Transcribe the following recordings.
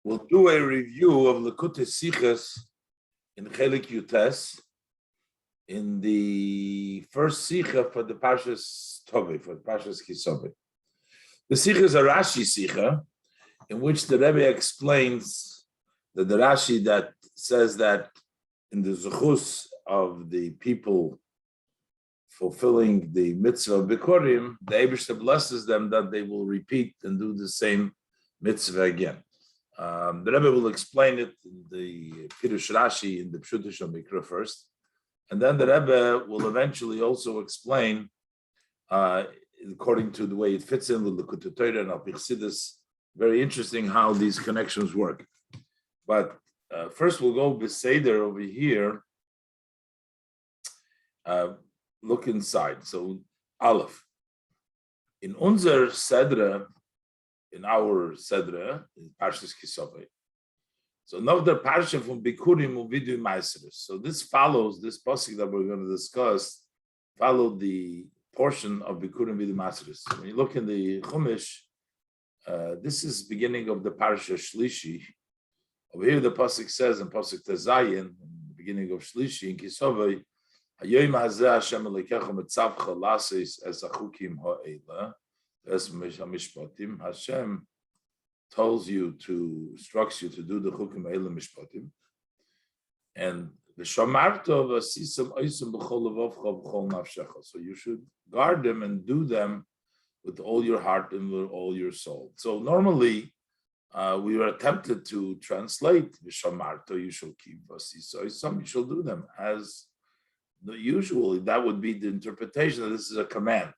We'll do a review of Likutei Sichos in Chelek Yutes in the first Sicha for the Parshas Tavo, for the Parshas Kisove. The Sicha is a Rashi Sicha in which the Rebbe explains that the Rashi that says that in the Zuchus of the people fulfilling the mitzvah of Bikurim, the Eibishter blesses them that they will repeat and do the same mitzvah again. The Rebbe will explain it in the Pirush Rashi in the Pshutish Mikra first, and then the Rebbe will eventually also explain, according to the way it fits in with the Likutei Torah and Al-Pichsidis. Very interesting how these connections work. But first we'll go beseder over here. Look inside. So Aleph. In unser Sedra, in our Sedra, in Parshas Kisove. So now the Parsha from Bikurim Uvidu Meiseres. So this follows, this pasuk that we're going to discuss, followed the portion of Bikurim Uvidu Meiseres. When you look in the Chumash, this is beginning of the Parsha Shlishi. Over here the pasuk says in pasuk Tezayin, the beginning of Shlishi in Kisove, Hayoim hazeh Hashem Elokecha mitzavcha lasis es achukim ha'ela es mishpatim. Hashem tells you to, instructs you to do the chukim ha'ela mishpatim, and the shamarto v'asisam oisam b'chol levavcha b'chol nafshecha. So you should guard them and do them with all your heart and with all your soul. So normally we were tempted to translate v'shamarto, you shall keep, v'asisa oisam, you shall do them, as usually that would be the interpretation that this is a command.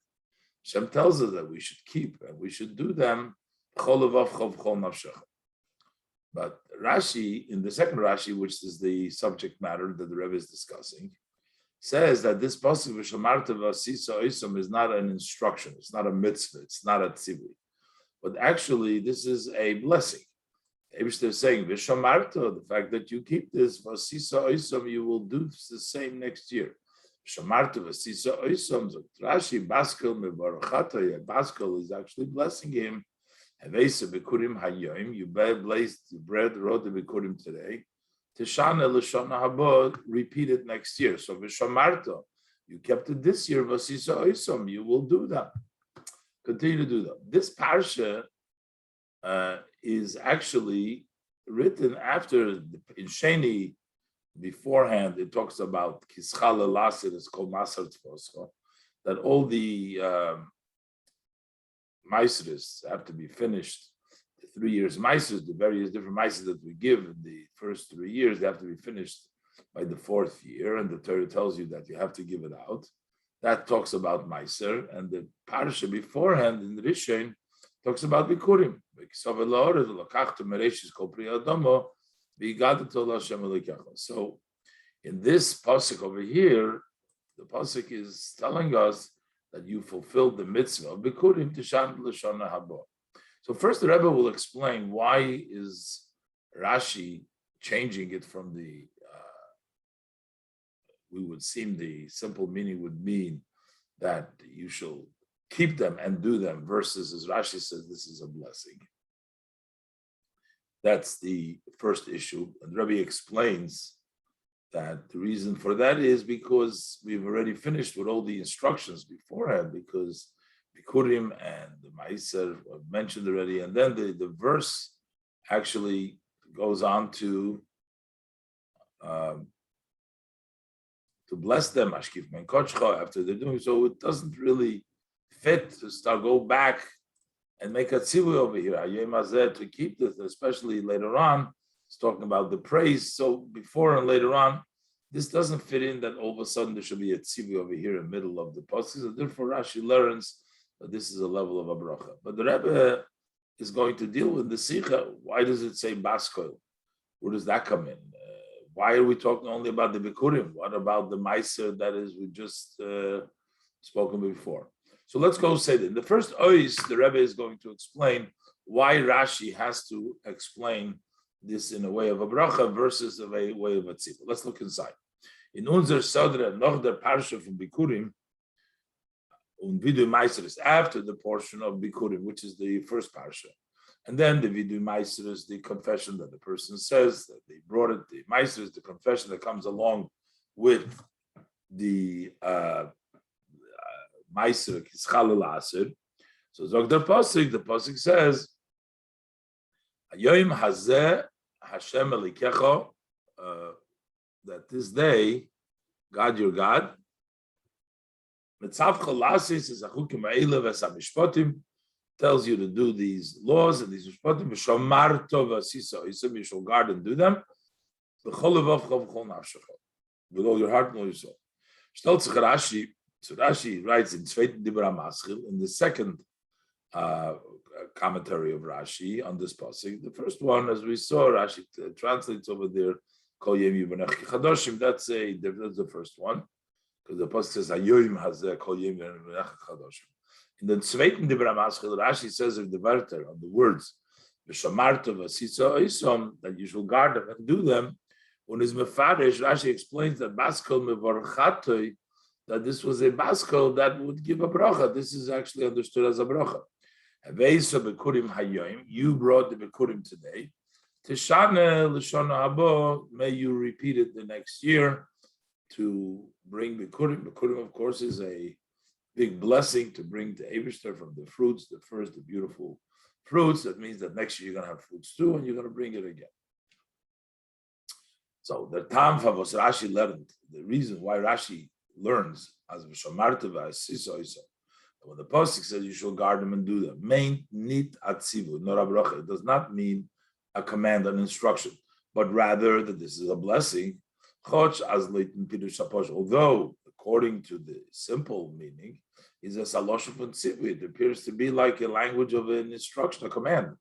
Hashem tells us that we should keep and we should do them. But Rashi, in the second Rashi, which is the subject matter that the Rebbe is discussing, says that this pasuk v'shamarta v'asisa oisam is not an instruction, it's not a mitzvah, it's not a tzivui, but actually this is a blessing. Eibishter is saying v'shamarta, the fact that you keep this v'asisa oisam, you will do the same next year. Shamarta v'asisa oisam, Rashi baskel mevarachata, baskel is actually blessing him. Havesa bikurim hayoim, you blazed the bread, wrote the bikurim today. Tishana l'shana haba, repeat it next year. So v'shamarta, you kept it this year, v'asisa oisam, you will do that. Continue to do that. This parsha is actually written after, in Sheni, beforehand, it talks about Kischala Lasir, it's called Masar Tzvoscha, that all the Meiseres have to be finished. The 3 years Meiseres, the various different Meiseres that we give in the first 3 years, they have to be finished by the 4th year, and the Torah tells you that you have to give it out. That talks about Meiser, and the Parsha beforehand in the Rishon talks about Bikurim. So in this pasuk over here, the pasuk is telling us that you fulfilled the mitzvah of Bikurim Tishan L'Shana Haba. So first the Rebbe will explain why is Rashi changing it from the, we would seem the simple meaning would mean that you shall keep them and do them, versus, as Rashi says, this is a blessing. That's the first issue. And Rabbi explains that the reason for that is because we've already finished with all the instructions beforehand, because Bikurim and the Meiser were mentioned already. And then the verse actually goes on to bless them, Ashkif Men Kochcha, after they're doing so. It doesn't really fit to go back and make a tzivui over here, to keep this, especially later on. It's talking about the praise. So before and later on, this doesn't fit in that all of a sudden there should be a tzivui over here in the middle of the pasuk. So therefore Rashi learns that this is a level of a bracha. But the Rebbe is going to deal with the sicha. Why does it say baskoil? Where does that come in? Why are we talking only about the bikurim? What about the meiser that is we just spoken before? So let's go say that. In the first ois, the Rebbe is going to explain why Rashi has to explain this in a way of a bracha versus a way of a tzivah. Let's look inside. In unser Sadra, noch der Parsha from Bikurim, und Vidu Meiseres, after the portion of Bikurim, which is the first Parsha. And then the vidu meiser is the confession that the person says that they brought it. The meiser is the confession that comes along with the meiser kischalul aser. So zog the pasuk says, Hayoim hazeh Hashem elikecha, that this day, God your God, mitzavcha lasis is achukim ha'ele v'samishpatim, tells you to do these laws and these mishpatim, v'shamar tov v'asisa, you shall guard and do them, v'chol levavcha v'chol nafshecha, with all your heart and all your soul. Shtelz Rashi, so Rashi writes in Zweiten Dibra Maschil, in the second commentary of Rashi on this pasuk. The first one, as we saw, Rashi translates over there, Kol Yom Yivanech Chadoshim. That's the first one, because the pasuk says Hayoim Hazeh Kol Yom Yivanech Chadoshim. In the Zweiten Dibra Maschil, Rashi says of the Varter on the words V'shamarta v'asisa oisom, that you shall guard them and do them. When is mefarish, Rashi explains that Baskol mevarchatoi, that this was a Baskol that would give a bracha. This is actually understood as a bracha. You brought the Bikurim today. Tishane l'shana habo, may you repeat it the next year to bring Bikurim. Bikurim, of course, is a big blessing to bring to Eibishter from the fruits, the beautiful fruits. That means that next year you're going to have fruits too, and you're going to bring it again. So the Tam Favos Rashi learned, the reason why Rashi learns as V'shamarta v'asisa oisa, when the pasuk says you shall guard them and do them, main nit atzivu, not a bracha. It does not mean a command, an instruction, but rather that this is a blessing. Although, according to the simple meaning, is a salosh of tzivu. It appears to be like a language of an instruction, a command.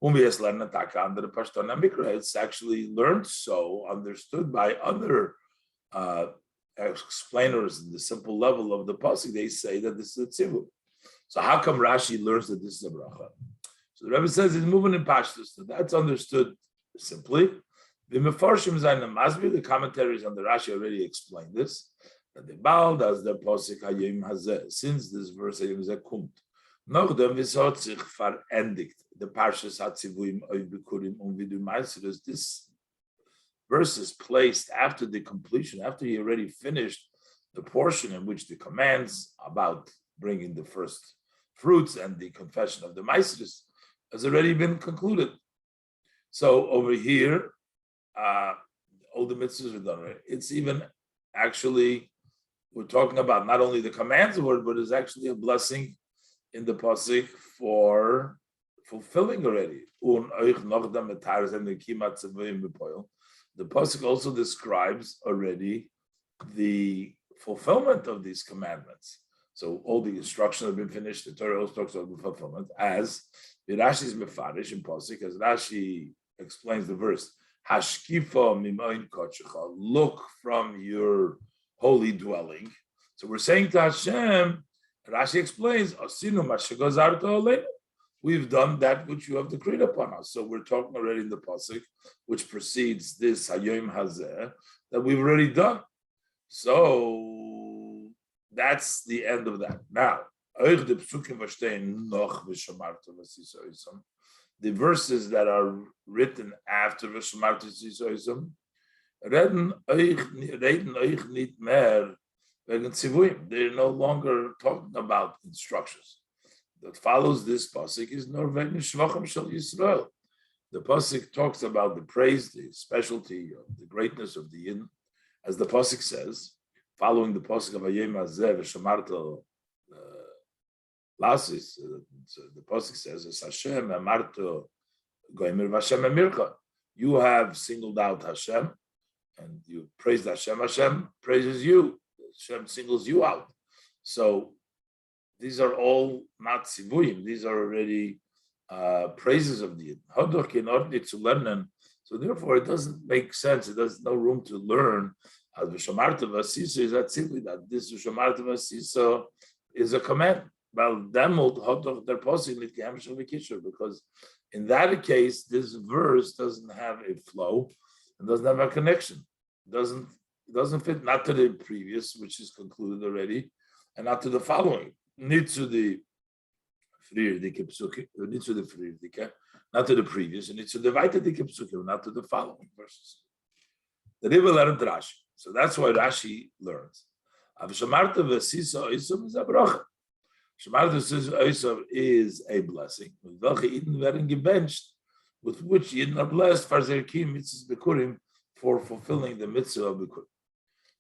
Under the Pashto Mikra, it's actually learned so, understood by other explainers in the simple level of the pasuk. They say that this is a tzivur. So how come Rashi learns that this is a bracha? So the Rebbe says it's moving in pashtus. So that's understood simply. The mefarshim zayin masbir, the commentaries on the Rashi already explained this. That the Baal does the pasuk hayim hazeh. Since this verse hayim hazeh kumt, nachdem v'sot sich verendigt the parshas hatzivuim oy bikurim vidu meiseres. This verse is placed after the completion, after he already finished the portion in which the commands about bringing the first fruits and the confession of the meiseres has already been concluded. So over here, all the mitzvahs are done. Right? It's even actually, we're talking about not only the commands word, but it's actually a blessing in the pasuk for fulfilling already. The pasuk also describes already the fulfillment of these commandments. So all the instructions have been finished. The Torah also talks about the fulfillment, as the Rashi's mefarish in pasuk, as Rashi explains the verse. Hashkifa mimoin kochecha, look from your holy dwelling. So we're saying to Hashem, Rashi explains, Asinu mashagazarta aleinu. We've done that which you have decreed upon us. So we're talking already in the pasuk, which precedes this Hayom Hazeh, that we've already done. So that's the end of that. Now, the verses that are written after V'shamarta Tzisoisam, they're no longer talking about instructions. That follows this pasuk is Norvegin Shvachim Shel Yisrael. The pasuk talks about the praise, the specialty, the greatness of the Yidden, as the pasuk says, following the pasuk of Hayom Hazeh V'shamarta Lasis. The pasuk says, "Es Hashem Amarto Goimer V'Hashem Emircha." You have singled out Hashem, and you praised Hashem. Hashem praises you. Hashem singles you out. So these are all not sivuyim. These are already praises of the Yidden. So therefore, it doesn't make sense. There's no room to learn. As V'shamarta v'asisa is that simply that this V'shamarta v'asisa is a command. Because in that case, this verse doesn't have a flow and doesn't have a connection. It doesn't fit not to the previous, which is concluded already, and not to the following. Not to the Frierdike, not to the previous, and it's to the Vaitadike Psukim, not to the following verses. The Rebbe learned Rashi. So that's why Rashi learns. Shamarta v'sisa oisam is a bracha. Shamarta v'sisa oisam is a blessing. With welche Eden werden gebenched, with which Eden are blessed for their key mitzvahs bikurim, for fulfilling the mitzvah of bikurim.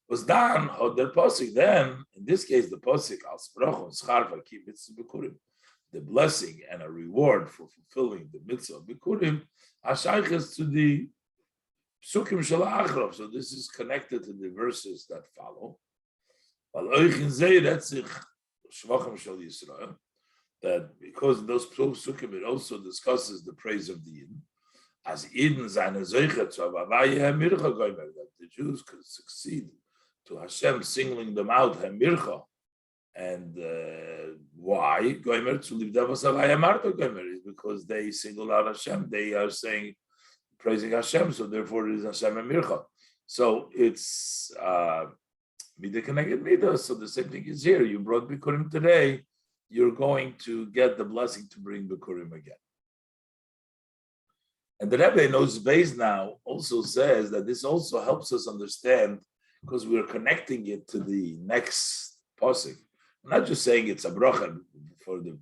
Was done or their posik. Then, in this case, the posik al spracha schar for key mitzvah bikurim, the blessing and a reward for fulfilling the mitzvah of bikurim, ashayches to the psukim shel achrov. So this is connected to the verses that follow. That because in those psukim it also discusses the praise of the Eden. As Eden seine Zeiche zu Avavaya Mircha goymer, that the Jews could succeed to Hashem singling them out Mircha. And why goymer to live Davos Avaya Marta goymer is because they single out Hashem. They are saying praising Hashem, so therefore it is Hashem and Mircha. So it's Mida Keneged Mida. So the same thing is here. You brought Bikurim today, you're going to get the blessing to bring Bikurim again. And the Rebbe knows base now also says that this also helps us understand, because we're connecting it to the next pasuk. We're not just saying it's a bracha for the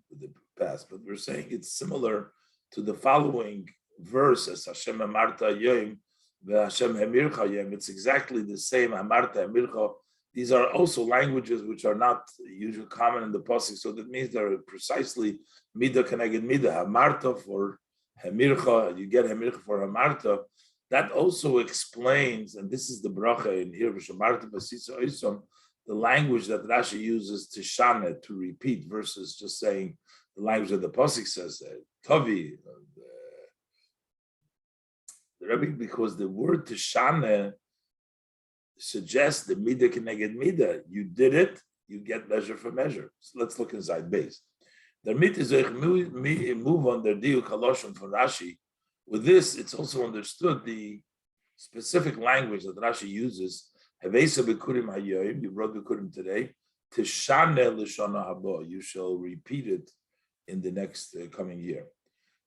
past, but we're saying it's similar to the following verse as Hashem Amarta Yom veHashem Hemircha Yom. It's exactly the same Amarta Hemircha. These are also languages which are not usually common in the pasuk, so that means they're precisely Mida Keneged Mida. Hamarta for Hemircha, you get Hemircha for Hamarta. That also explains, and this is the bracha in here, V'shamarta Basisa Oisam, the language that Rashi uses to shana, to repeat, versus just saying the language that the pasuk says, Tavi, the Rebbe, because the word Tishane suggests the Mida Keneged Mida. You did it, you get measure for measure. So let's look inside base. The mit is move on the diuk haloshon for Rashi. With this, it's also understood the specific language that Rashi uses. Hevesa bekurim hayoyim. You brought bekurim today. Tishane l'shana haba. You shall repeat it in the next coming year.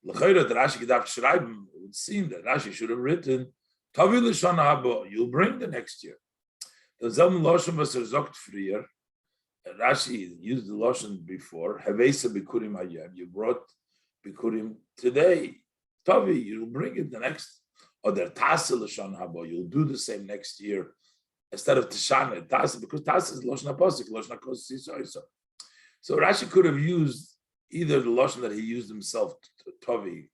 L'chayra, the Rashi gedacht schreiben. It would seem that Rashi should have written Tavi l'shana haba. You'll bring the next year. The zelm loshon was zogt frier. Rashi used the loshon before. Havesa bikurim hayem. You brought bikurim today. Tavi, you'll bring it the next. Or der tasa l'shon haba. You'll do the same next year instead of tishane tasa, because tasa is loshon haposik, loshon hakos sisoisa. So Rashi could have used either the loshon that he used himself, tavi,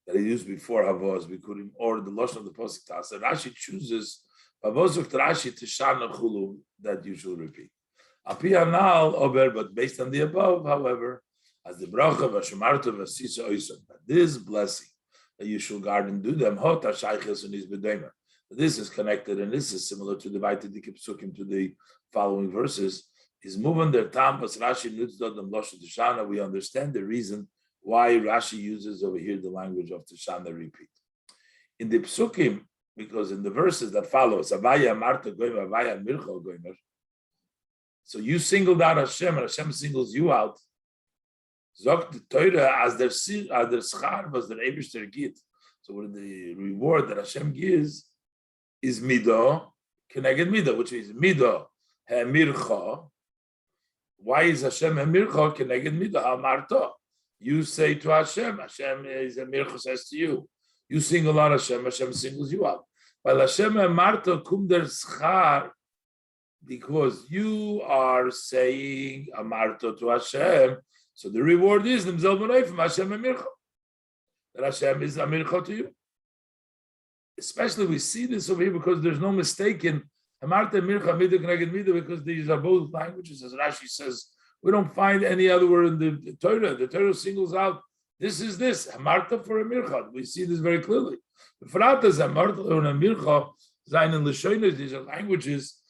that he used before havos bikurim, or the loshon of the posik tasa. Rashi chooses havosuk Rashi tishane chulu, that you shall repeat. Apianal over, but based on the above, however, as the bracha v'shamarta v'sisa oisam, this blessing that you shall guard and do them, hot hashayches and his bedemer. This is connected, and this is similar to the Vaitadike Psukim, to the following verses. Is moving their tam as Rashi nutzdod them loshen tishana. We understand the reason why Rashi uses over here the language of tishana repeat in the Psukim, because in the verses that follow, Avaya Marta Goymer, Avaya Mircha Goymer. So you singled out Hashem, and Hashem singles you out. Zogt the Torah as their schar was their Eibishter git. So what the reward that Hashem gives is midah keneged midah, which is midah hemircha. Why is Hashem hemircha keneged midah hamarta? You say to Hashem, Hashem is hemircha, says to you. You single out Hashem, Hashem singles you out. While Hashem hamarta kum der schar, because you are saying amarto to Hashem, so the reward is from Hashem Amircha. That Hashem is Amircha to you. Especially we see this over here because there's no mistake in Amarta Amircha Mida Keneged Mida, because these are both languages. As Rashi says, we don't find any other word in the Torah. The Torah singles out this is this Amarta for Amircha. We see this very clearly. The Fratas Amarta and Amircha, Zayin and Lashonis, these are languages.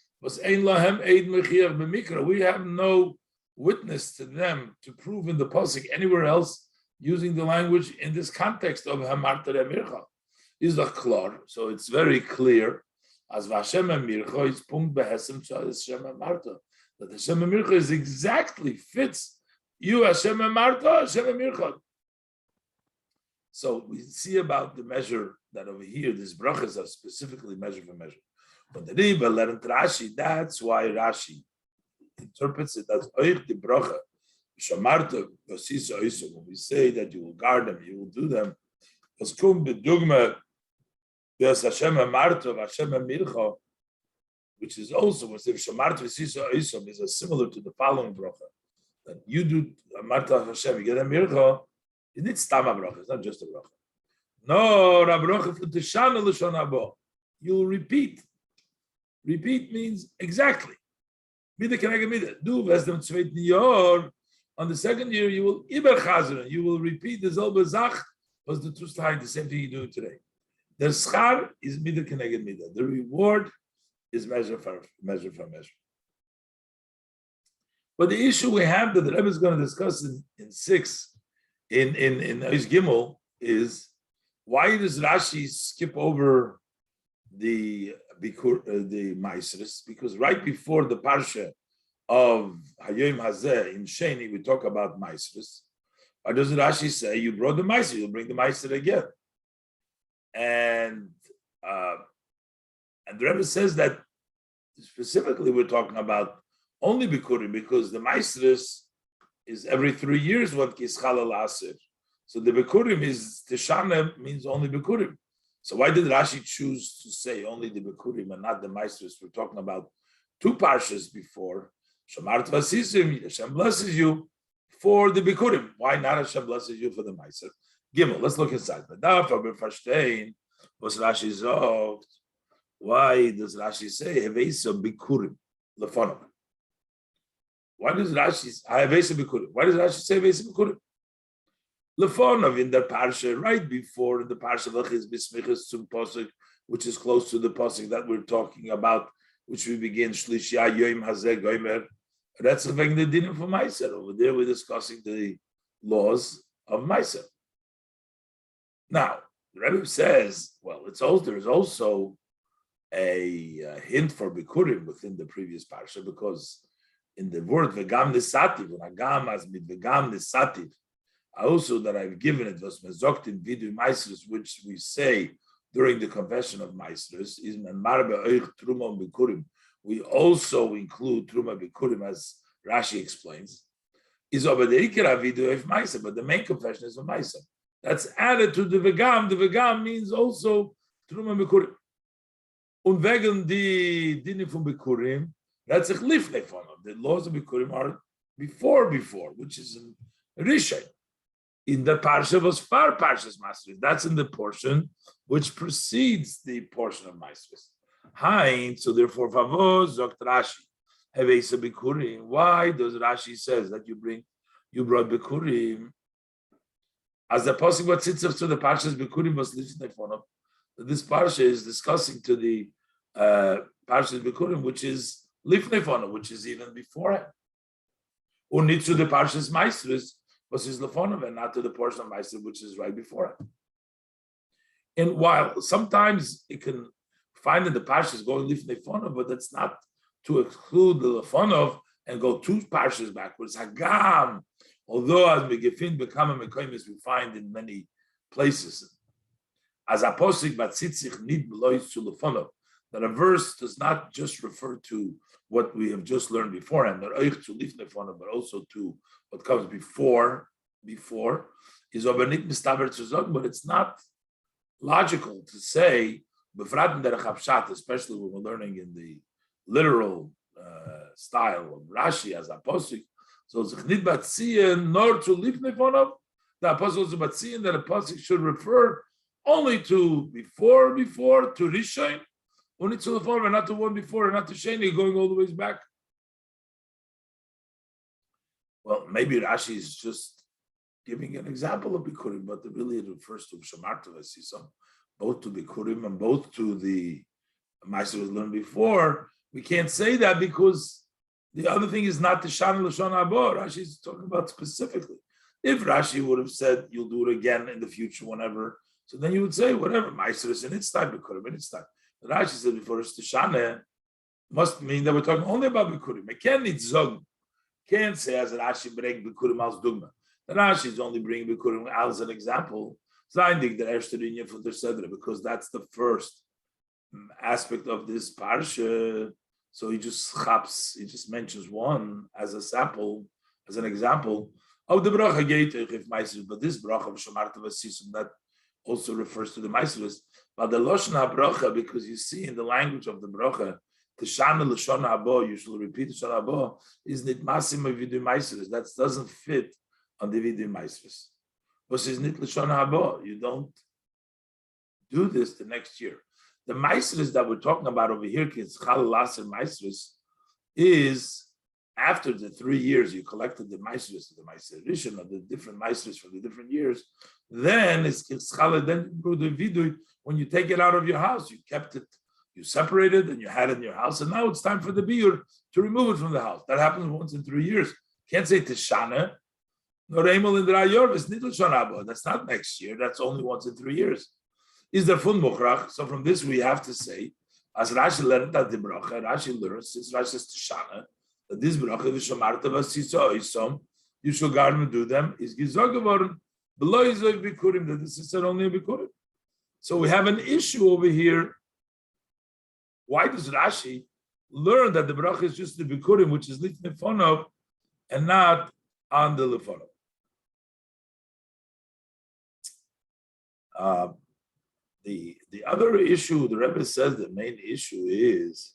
We have no witness to them to prove in the pasuk anywhere else using the language in this context of Hamarta Emircha. Is the klar, so it's very clear as Vashem Emircha is punkt behesem Hashem Hamarta, that Hashem Emircha is exactly fits you Hashem Hamarta Hashem Emircha. So we see about the measure that over here, these brachas are specifically measured for measure. But the Riba learned Rashi, that's why Rashi interprets it as oich the bracha. Shamarta vasisa oiso. When we say that you will guard them, you will do them. As kum bedugma, there's Hashem amarta, Hashem amircha, which is also when Shamarta vasisa oiso is similar to the following bracha. That you do amarta Hashem, you get a mircha. It needs tama bracha. It's not just a bracha. No, a bracha for tishana l'shon haba. You will repeat. Repeat means exactly. Mida keneged mida. Do vesdem zweiten yor. On the second year, you will iber chazran. You will repeat the zelbe zach was the two side, the same thing you do today. The schar is mida keneged mida. The reward is measure for measure. But the issue we have that the Rebbe is going to discuss in 6 in Eish Gimel is why does Rashi skip over the Maasros? Because right before the parsha of Hayom Hazeh in Sheni, we talk about Maasros. Why does Rashi say you brought the Maasros? You'll bring the Maasros again. And the Rebbe says that specifically we're talking about only Bikurim because the Maasros is every 3 years what Kischal Asir. So the Bikurim is Tishana means only Bikurim. So why did Rashi choose to say only the Bikurim and not the Maasros? We're talking about 2 parshas before. Shemart Vasisim, Hashem blesses you for the Bikurim. Why not Hashem blesses you for the Maasros? Gimel, let's look inside. But now for Verstein, was Rashi sagt, why does Rashi say Hevesa Bikurim Lefonov? Why does Rashi say Hevesa Bikurim? Why does Rashi say Hevesa Bikurim? Lefonov in the parsha right before the parsha V'chis Bismichas Zum Posuk, which is close to the posuk that we're talking about, which we begin Shlishia Yom Hazeh Goimer. That's the dinim for Meiser. Over there, we're discussing the laws of Meiser. Now, the Rebbe says, well, there's also a hint for Bikurim within the previous parsha because in the word Vegam Nesativ, when Agam as mit Vegam Nesativ, also that I've given it was mezoktin vidu Maasros, which we say during the confession of Maasros, is marbe oich truma bikurim. We also include truma bikurim, as Rashi explains. Is over the ikra vidu of Maasros, but the main confession is of Maasros. That's added to the vegam. The vegam means also truma bikurim. Und wegen die Dinge von bikurim, that's a lifnei von them. The laws of bikurim are before, which is in Rishon. In the parsha was far parshas Maasros. That's in the portion which precedes the portion of Maasros. Hein, so therefore, Tavo zokt Rashi Hevesa Bikurim. Why does Rashi says that you brought Bikurim? As the pasuk what sits up to the parshas Bikurim was listening for. This parsha is discussing to the parshas Bikurim, which is lifnei fana, which is even before it. Or needs to the parshas Maasros. Was his lefonov and not to the portion of Meiser, which is right before it. And while sometimes it can find in the parshas going lifnei fonov, but that's not to exclude the lefonov and go 2 parshas backwards. Hagam, although as megefin bekama mekoymes we find in many places, as aposik batzitzich nid belois to lefonov, that a verse does not just refer to what we have just learned beforehand, but also to what comes before is obenit mistaber to zog, but it's not logical to say befrat der chapshat, especially when we're learning in the literal style of Rashi as apostle. So zichnit batzien nor to lifnei fonav, the apostle batzien that apostle should refer only to before to Rishon. Only to the former, not to one before, and not to Sheni, going all the ways back. Well, maybe Rashi is just giving an example of Bikurim, but really it refers to Shamarta Vasisam, both to Bikurim and both to the Maasros was learned before. We can't say that because the other thing is not the Shan Lashon Haba. Rashi is talking about specifically. If Rashi would have said you'll do it again in the future, whenever, so then you would say whatever Maasros in its time, Bikurim in its time. Rashi said before it's Tishane must mean that we're talking only about Bikurim. I can't say as Rashi bring Bikurim als Dugma. The Rashi is only bringing Bikurim as an example. Zaindig der erste Linie von der Sedra, because that's the first aspect of this parsha. So he just mentions one as a sample, as an example of the bracha geitich if meiser, but this bracha of shamarta v'sisum that also refers to the meiseris. But the lashon bracha, because you see in the language of the bracha, teshana l'shon haba, you shall repeat l'shon haba, is nit masim vidu meiseris. That doesn't fit on the vidu meiseris. But is nit l'shon haba. You don't do this the next year. The meiseris that we're talking about over here, kids, chal laser meiseris, is after the 3 years you collected the meiseris, the meiserishin of the different meiseris for the different years. Then it's chal. Then the vidui, when you take it out of your house, you kept it, you separated, and you had it in your house, and now it's time for the biur to remove it from the house. That happens once in 3 years. Can't say teshana. That's not next year. That's only once in 3 years. Is there fun mochrach? So from this we have to say, as Rashi learned that the bracha, Rashi learns, since Rashi says teshana, that this bracha v'shamarta v'sisa isom, you shall guard and do them, is gizog geworden, below izog bikurim, that this is said only a bikurim. So we have an issue over here. Why does Rashi learn that the bracha is just the bikurim, which is lit lefonov, and not on the lefonov? The other issue, the Rebbe says the main issue is,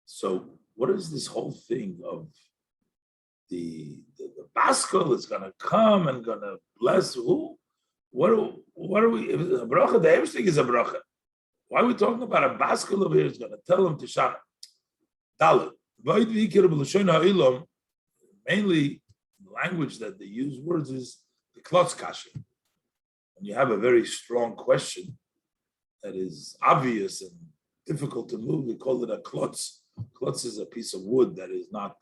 so what is this whole thing of the Baskel is going to come and going to bless who? What are we, if it's a bracha, the everything is a bracha. Why are we talking about a Baskel over here is going to tell him to shana? Dalit. Mainly, the language that they use words is the klotz kasha. When you have a very strong question that is obvious and difficult to move, we call it a klotz. Klotz is a piece of wood that is not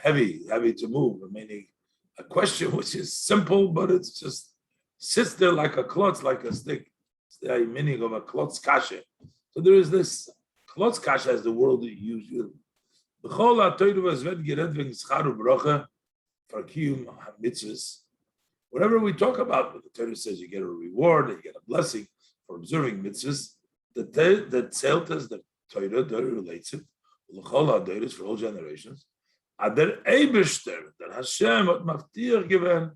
heavy to move, meaning a question which is simple, but it's just sits there like a klotz, like a stick. It's the meaning of a klotz kasha. So there is this klotz kasha as the world uses. Whatever we talk about, the Torah says you get a reward, you get a blessing for observing mitzvahs. The tzeltas, the Torah relates it, for all generations. Ader Eibishter, that Hashem hat maftir given,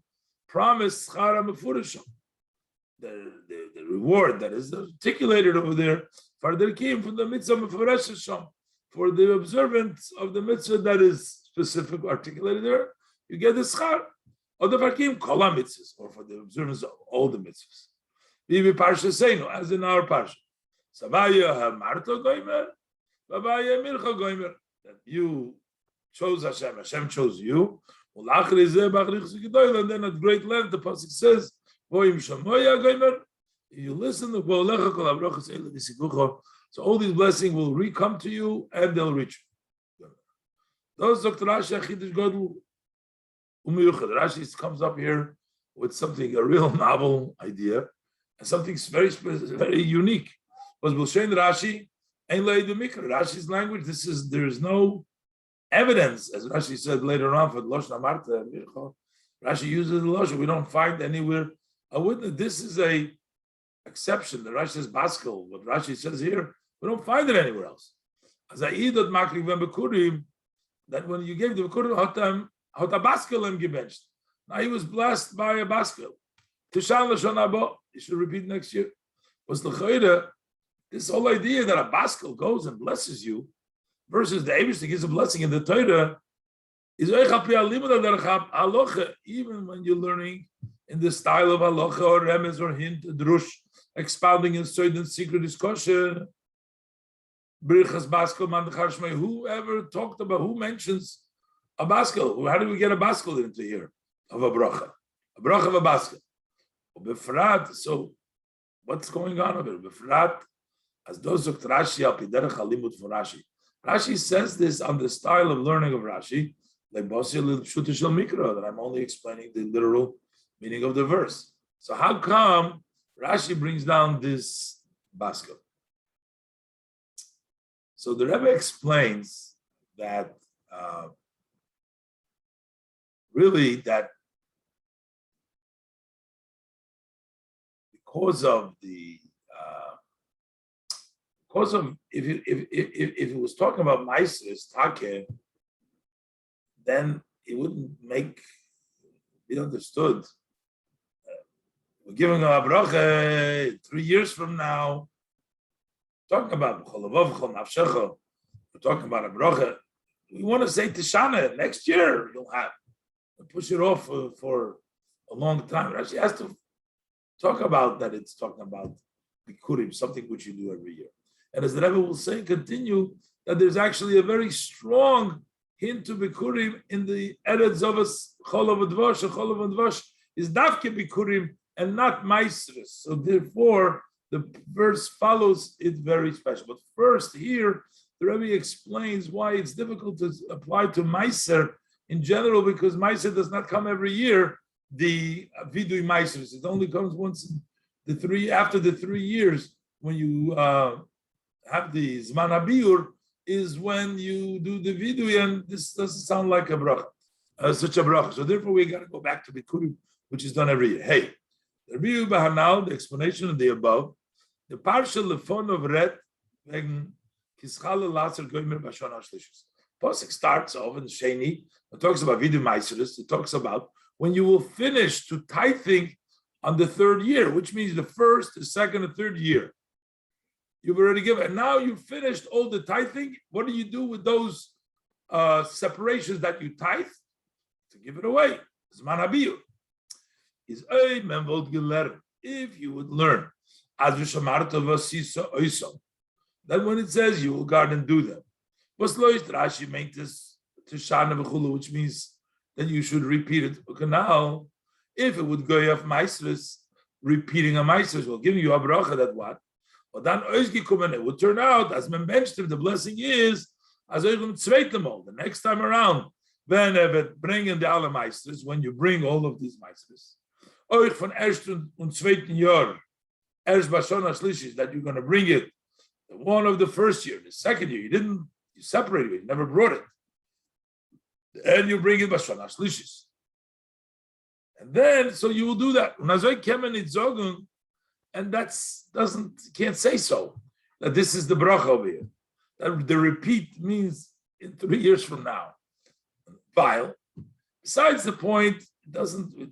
promised schara mefurisham. The reward that is articulated over there for the kim from the mitzvah mefurisham, for the observance of the mitzvah that is specific articulated there, you get the schar. Or the farkim kol mitzvahs, or for the observance of all the mitzvahs. Bibi parsha seinu, as in our parsha. Savaya hamarto goimer, Babaya milcha goimer. That you chose Hashem, Hashem chose you. And then at great length, the pasuk says, you listen, so all these blessings will re-come to you and they'll reach you. Those Dr. Rashi comes up here with something, a real novel idea, and something very very unique. Was Rashi and Rashi's language, there is no evidence, as Rashi said later on for Loshna Marta. Rashi uses the Loshna. We don't find anywhere a witness. This is a exception. The Rashi says Baskel. What Rashi says here, we don't find it anywhere else. As Aidot Makri Bekurim, that when you gave the Bekurim Hotam Baskel and gebenched. Now he was blessed by a Baskel. Tishan Lashon Haba. You should repeat next year. Was the this whole idea that a Baskel goes and blesses you versus the Eibush that gives a blessing in the Torah is even when you're learning in the style of halacha or remez or hint, drush, expounding in certain secret discussion. Whoever talked about, who mentions a baskel? How do we get a baskel into here of a bracha of a baskel? So what's going on over here? As those of Rashi al piderech halimut for Rashi. Rashi says this on the style of learning of Rashi, like that I'm only explaining the literal meaning of the verse. So how come Rashi brings down this basket? So the Rebbe explains that really that because of if it was talking about Meises Take, then it wouldn't be understood. We're giving a bracha 3 years from now. Talking about we're talking about a bracha. We want to say Tishana next year. You'll have push it off for a long time. It actually has to talk about that. It's talking about bikurim, something which you do every year. And as the Rebbe will say, continue that there's actually a very strong hint to bikurim in the Eretz Zavas Cholav Dvash. Cholav Dvash is Davke bikurim and not Maisres. So therefore, the verse follows it very special. But first, here the Rebbe explains why it's difficult to apply to Meiser in general, because Meiser does not come every year. The Vidui Meisers, it only comes once after the 3 years when you have the Zman Abiyur is when you do the Vidui, and this doesn't sound like a bracha, such a bracha. So therefore we got to go back to Bikurim, which is done every year. Hey, the Rabbi Bahanal, the explanation of the above, the Parsha Lefon of Ret, Kischala Latzer Goymer Bashon Ashlishus. Pasuk starts off in Sheni. It talks about Vidui Meiseris. It talks about when you will finish to tithing on the 3rd year, which means the 1st, the 2nd, and 3rd year. You've already given, and now you've finished all the tithing. What do you do with those separations that you tithe? To give it away. Zman Abiyur. Is a memvold geler. If you would learn, as v'shamarta v'sisa oisom, then when it says you will guard and do them, what's loist Rashi make this to shana v'chulu, which means that you should repeat it. Okay, now, if it would go off Meisres, repeating a Meisres, well, giving you a bracha that what? Well, then it would turn out, as men benched him, the blessing is, as the next time around, when bring in the alle Meisres, when you bring all of these Meisres, euch von ersten und zweiten Jahr, erst Bashon Ashlishis, that you're going to bring it, the one of the 1st year, the 2nd year, you separated it, you never brought it. And you bring it Bashon Ashlishis. And then, so you will do that. And can't say so, that this is the bracha over here. That the repeat means in 3 years from now. While, besides the point, it doesn't, you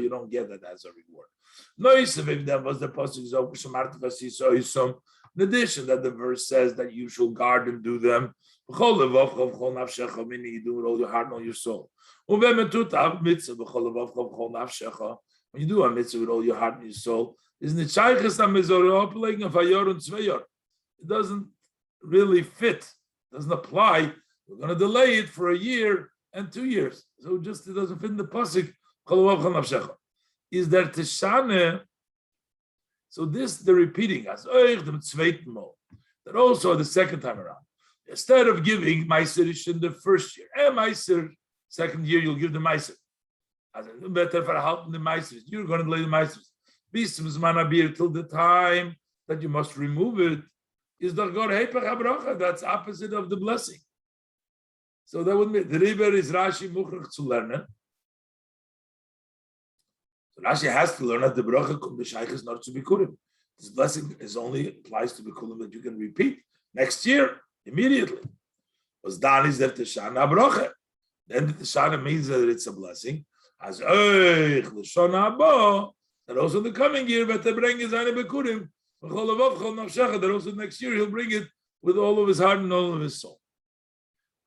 don't get that as a reward. Was the in addition, that the verse says that you shall guard and do them. Meaning you do it all your heart and all your soul. When you do a mitzvah with all your heart and your soul, it doesn't really fit, it doesn't apply. We're going to delay it for 1 year and 2 years. So it doesn't fit in the pasuk. Is there teshane? So this the repeating as that also the 2nd time around. Instead of giving Meiser in the 1st year, and Meiser 2nd year you'll give the Meiser. As better for helping the Meiser, you're going to lay the Meiser. Till the time that you must remove it is the God Hepech HaBracha. That's opposite of the blessing. So that would be the river is Rashi Mukhrach to learn. So Rashi has to learn that the bracha kum b'shaych is not to bikurim. This blessing only applies to bikurim that you can repeat next year immediately. Was dan is that teshana bracha. Then the teshana means that it's a blessing. As oich l'shana haba, that also the coming year, but the bring is ane bikurim. That also next year he'll bring it with all of his heart and all of his soul.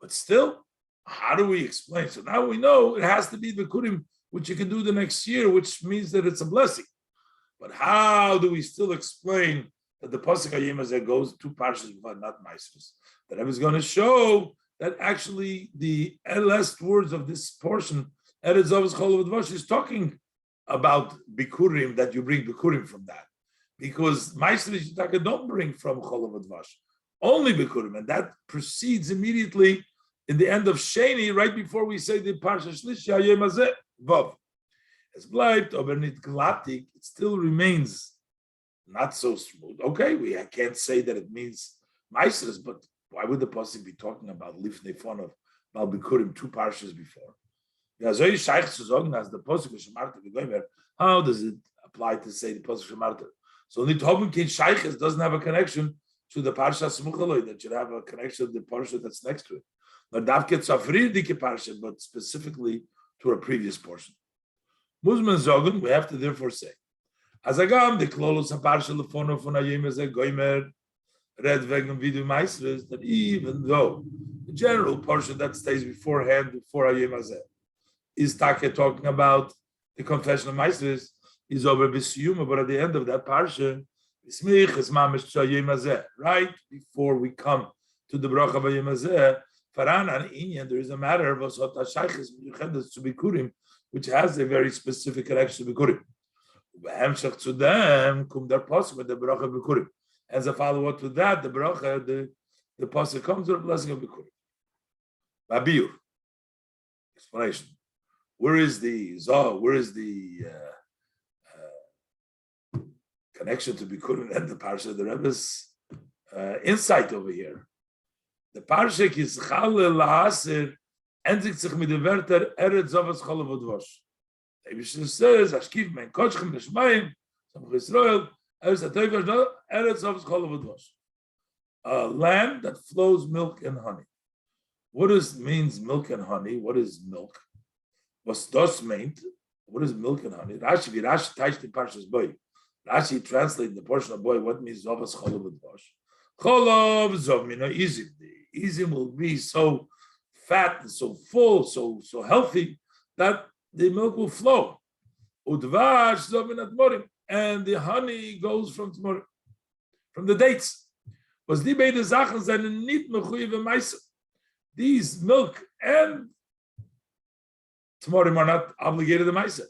But still, how do we explain? So now we know it has to be the bikurim, which you can do the next year, which means that it's a blessing. But how do we still explain that the pasuk Hayemazeh goes 2 parshas before, not Meisros? That I was going to show that actually the last words of this portion, Eretz Zavos Cholav Dvash, is talking about bikurim, that you bring bikurim from that, because Meisros don't bring from Cholav Dvash, only bikurim, and that proceeds immediately in the end of Sheni, right before we say the parsha Shlishi Hayemazeh. Vav. As bleibt, aber nicht glattig, it still remains not so smooth. Okay, we can't say that it means Meisers, but why would the pasuk be talking about Lifnei Fonov, about Bikurim 2 parshas before? As the pasuk, how does it apply to say the pasuk shemarta. So only Tobin Kin Shayches doesn't have a connection to the parsha Smuchaloi, that should have a connection to the parsha that's next to it. Not Davket Safri Dike parsha, but specifically to a previous portion. Muzman Zogun, we have to therefore say, Azagam the Klolos parsha lefono von Hayim as a goimer red wegen vidu meisters, that even though the general portion that stays beforehand before Hayim Azeh is Take talking about the confession of meisters, is over Bisiyuma, but at the end of that parsha, right before we come to the bracha Hayim Azeh, Faran and Inyan, there is a matter of to Bikurim, which has a very specific connection to Bikurim. To them, kum der pasuk with the bracha Bikurim. As a follow-up to that, the bracha, the pasuk comes with a blessing of Bikurim. Babir. Explanation. Where is the Zoh? Where is the connection to Bikurim and the parsha of the Rebbe's insight over here? The parsha is Chalel La'aser endigt sich mit der Wörter Eretz Zovas Cholav Udvosh. The Yishur says, Ashkiv men Kochchem Neshmayim, Samach Yisrael, Eretz Zovas Cholav Udvosh. A land that flows milk and honey. What means milk and honey? What is milk? What's das meant? What is milk and honey? Rashi touched the Parshas Boy. Rashi translated the portion of Boy. What means Zovas Cholav Udvosh? Cholav Zov Mina Izim. The Izim will be so fat and so full, so healthy that the milk will flow. Udvash Zov Mina Tmorim, and the honey goes from Tmorim, from the dates. Was die beide Sachen seinen nicht mechuyev meiser. These milk and Tmorim are not obligated to meiser.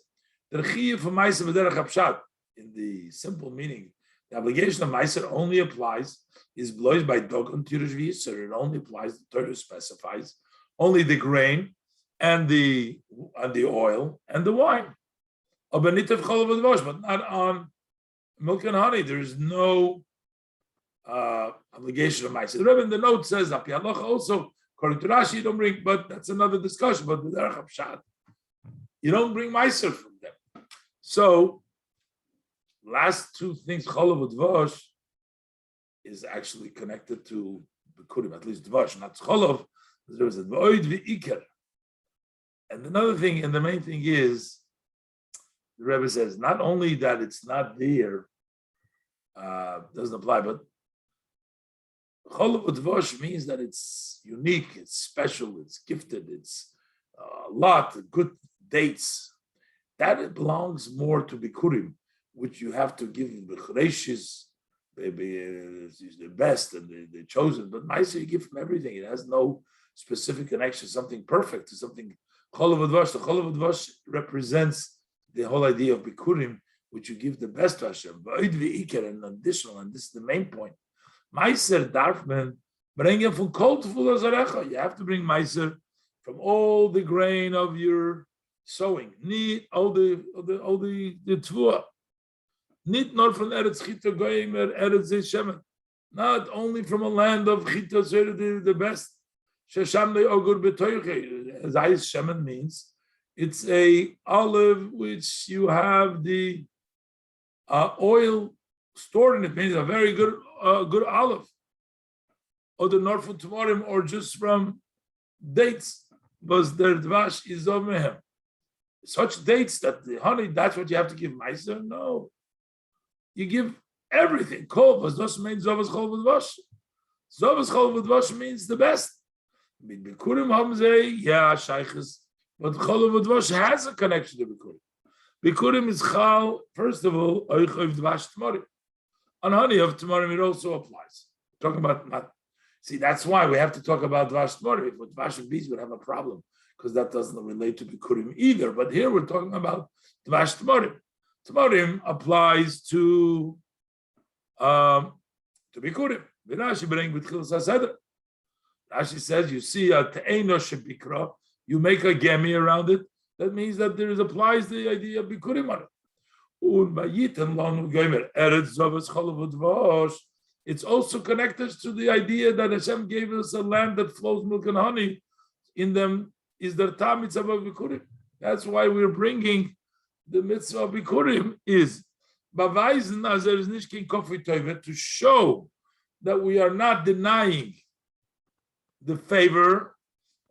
The chiyuv for meiser v'derech hapshat, in the simple meaning, the obligation of meiser only applies, is blows by dogon tirush v'yisur. It only applies, the Torah specifies, only the grain and the oil and the wine. But not on milk and honey. There is no obligation of meiser. The Rebbe in the note says, also, according to Rashi, you don't bring, but that's another discussion, but with Derech Hapshat, you don't bring meiser from them. So, last two things, Cholav Udvosh, is actually connected to Bikurim, at least Dvosh, not Cholav. There is a Dvoid v'Iker. And another thing, and the main thing is, the Rebbe says, not only that it's not there, doesn't apply, but Cholav Udvosh means that it's unique, it's special, it's gifted, it's a lot of good dates. That it belongs more to Bikurim, which you have to give B'chreishis, the best and the chosen. But Ma'aseh you give from everything. It has no specific connection, something perfect to something. Cholav Udvosh. The Cholav Udvosh represents the whole idea of Bikurim, which you give the best to Hashem. V'oid v'iker, and additional, and this is the main point. Meiser darfman bringen von kol tefula zarecha. You have to bring meiser from all the grain of your sowing. Need all the tefua. Not not from Eretz Chita Goyim or Eretz Shemen. Not only from a land of Chita, the best. Shesham le'ogur b'toyche. As Shemen means, it's a olive which you have the oil stored in it. Means a very good olive. Or the north from Tamarim, or just from dates. Because their dvash is of mehem. Such dates that the honey, that's what you have to give meiser? No. You give everything. Kol v'zdosh means Zovas Chol v'dvash. Zovas Chol v'dvash means the best. Bikurim hamzei, yeah, shayches. But Chol v'dvash has a connection to Bikurim. Bikurim is chal, first of all, oich v'dvash tmorim. On honey of tmorim, it also applies. Talking about not. See, that's why we have to talk about dvash tmorim. If with dvash and bees would have a problem, because that doesn't relate to Bikurim either. But here we're talking about dvash tmorim. Tmorim applies to Bikurim. Rashi bring with Chilas HaSeder. Rashi says, you see a te'eno shebikra, you make a gemi around it. That means that there applies the idea of Bikurim on it. It's also connected to the idea that Hashem gave us a land that flows milk and honey. In them is the tam mitzvah of Bikurim. That's why we're bringing the mitzvah of Bikurim is beweisen, als ist nicht kein Koffi Teuve, to show that we are not denying the favor,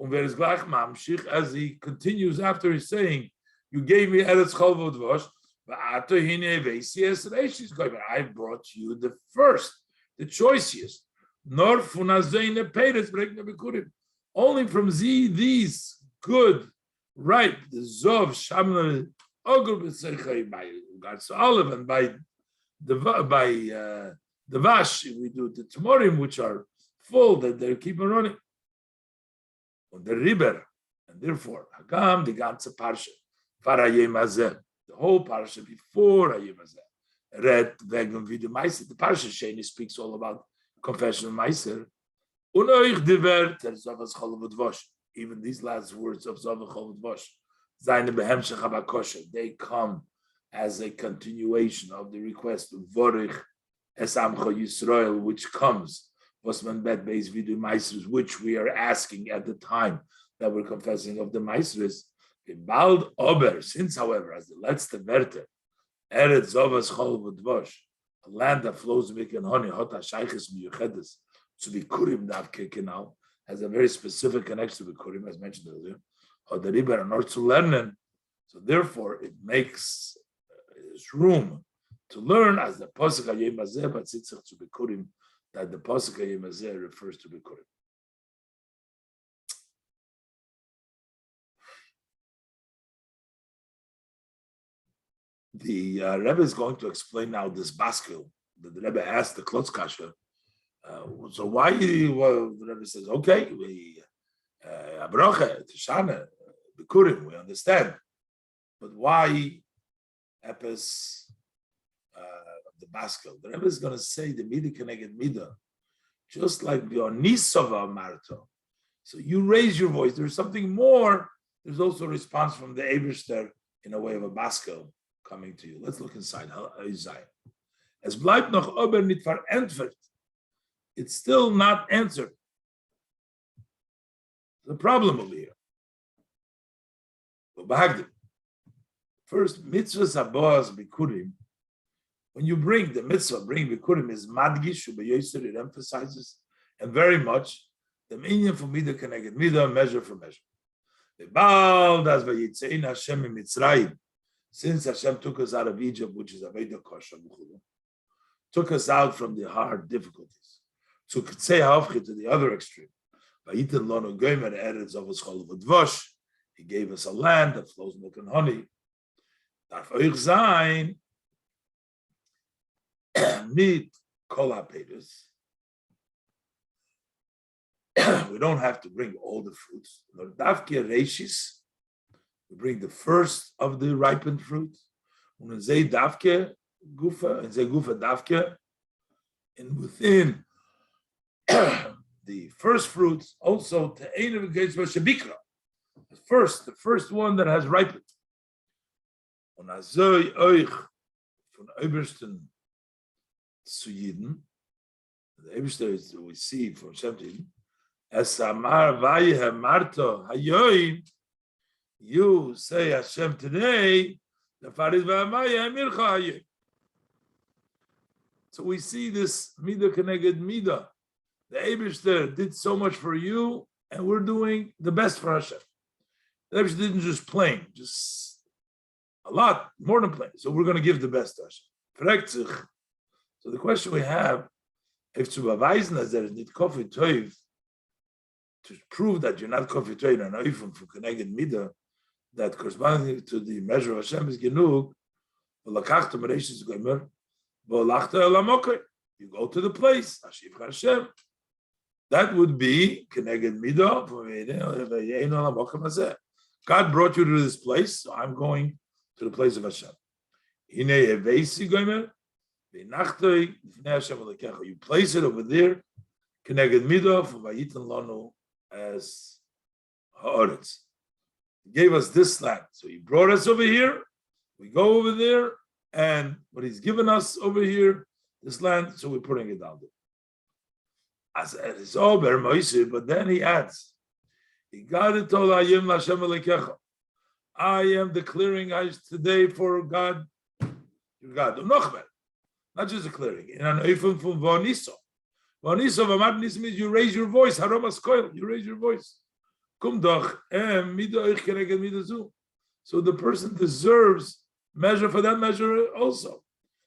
as he continues after he's saying, you gave me Eretz Cholva Dvosh, I brought you the first, the choicest. Nor only from these good, ripe, the Zov, Shamla, by olive, and by the Vash, we do the Tmorim, which are full, that they keep on running. On the river, and therefore, Hagam, the ganze Parsha, Farayim Hazeh, the whole Parsha before Hayim Hazeh, Red, Vegum, Vidu Meiser, the Parsha Sheni speaks all about confession of Meiser. Unoich diver, ter Zavas Cholov Dvosh, even these last words of Zavas Cholov Dvosh, Zayne Behemshech HaBakosha, they come as a continuation of the request of Vorich Es Amcho Yisrael, which comes Osman Bet Beis Vidu Meisers, which we are asking at the time that we're confessing of the Meisers. Bald Ober, since, however, as the letzte Werte, Eretz Zovas Cholov Dvosh, a land that flows milk and honey, Hota Shayches Miyuchedes, to be Kurim Davke Kenal, has a very specific connection to Kurim, as mentioned earlier. Hoda Riber and Ortzu Lernen. So therefore, it makes room to learn as the Pasuk Hayim Hazeh, but Tzitzach to be Kurim, that the Pasuk Hayim Hazeh refers to Bikurim. The Rebbe is going to explain now this baskel that the Rebbe asked the Klotz Kasha. So why the Rebbe says, okay, we Abrocha, Tishana, Bikurim, we understand, but why Epes the baskel? The Rebbe is going to say the Midah Keneged Midah, just like the Onisova Marto. So you raise your voice. There's something more. There's also a response from the Eberster in a way of a baskel coming to you. Let's look inside Isaiah. As bleibt noch aber nicht verantwortet. It's still not answered. The problem over here. First, mitzvahs aboas bikurim. When you bring the mitzvah, bring bikurim is madgish ubeyoser. It emphasizes and very much the minyan for midah keneged midah, measure for measure. The bald as vayitzein Hashem in Mitzrayim. Since Hashem took us out of Egypt, which is Aveda Kosha, took us out from the hard difficulties, to Ktsei Havchi, to the other extreme. Vayitin Lono Goymer Eretz Avos Cholov Dvosh. He gave us a land that flows milk and honey. Darf euch sein mit Kol HaPeiros. We don't have to bring all the fruits. Nor Davke Reishis. We bring the first of the ripened fruit. And ze davke gufa, and ze gufa davke. And within the first fruits, also to ein of gates bikra. The first one that has ripened. Und azoi euch von Obersten zu Yidden. The Obersten is we see from 17. Es amar vayhe marto hayoim. You say Hashem today, the Farid V'Amaya Mircha Hayeh. So we see this Midah Keneged Midah. The Eibishter did so much for you, and we're doing the best for Hashem. The Eibishter didn't just plain, just a lot, more than plain. So we're going to give the best to Hashem. So the question we have, if to beweisen that there is not Kofi Toiv, to prove that you're not Kofi Toiv and Oifim for Keneged Midah, that corresponding to the measure of Hashem is genug. You go to the place, Hashem. That would be Keneged Midah. God brought you to this place, so I'm going to the place of Hashem. You place it over there, Keneged Midah for Vayitan Lanu as Haaretz. He gave us this land. So he brought us over here. We go over there, and what he's given us over here, this land, so we're putting it down there. As it is over, Moishe, but then he adds, I am declaring today for God, God, not just a clearing. In an oifum from vaniso. Vaniso v'amad nisim means you raise your voice. Haromas koil, you raise your voice. Kum doch mido oich keneged mido zu. So the person deserves measure for that measure also.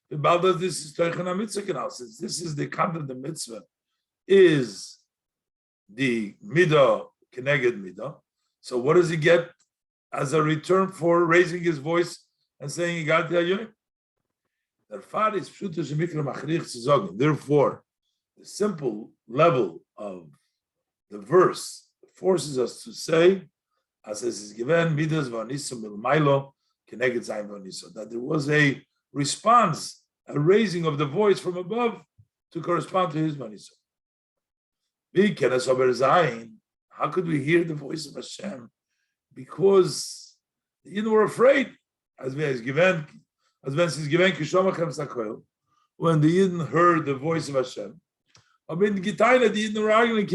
This is since this is the content of the mitzvah, is the midah keneged midah. So what does he get as a return for raising his voice and saying "Igati hayoyim"? Therefore, the simple level of the verse forces us to say, as is given midas v'anisim milmailo keneged zayin v'aniso, that there was a response, a raising of the voice from above to correspond to his v'aniso. How could we hear the voice of Hashem? Because the Yidden were afraid, as when the Yidden heard the voice of Hashem. The Yidden were arguing,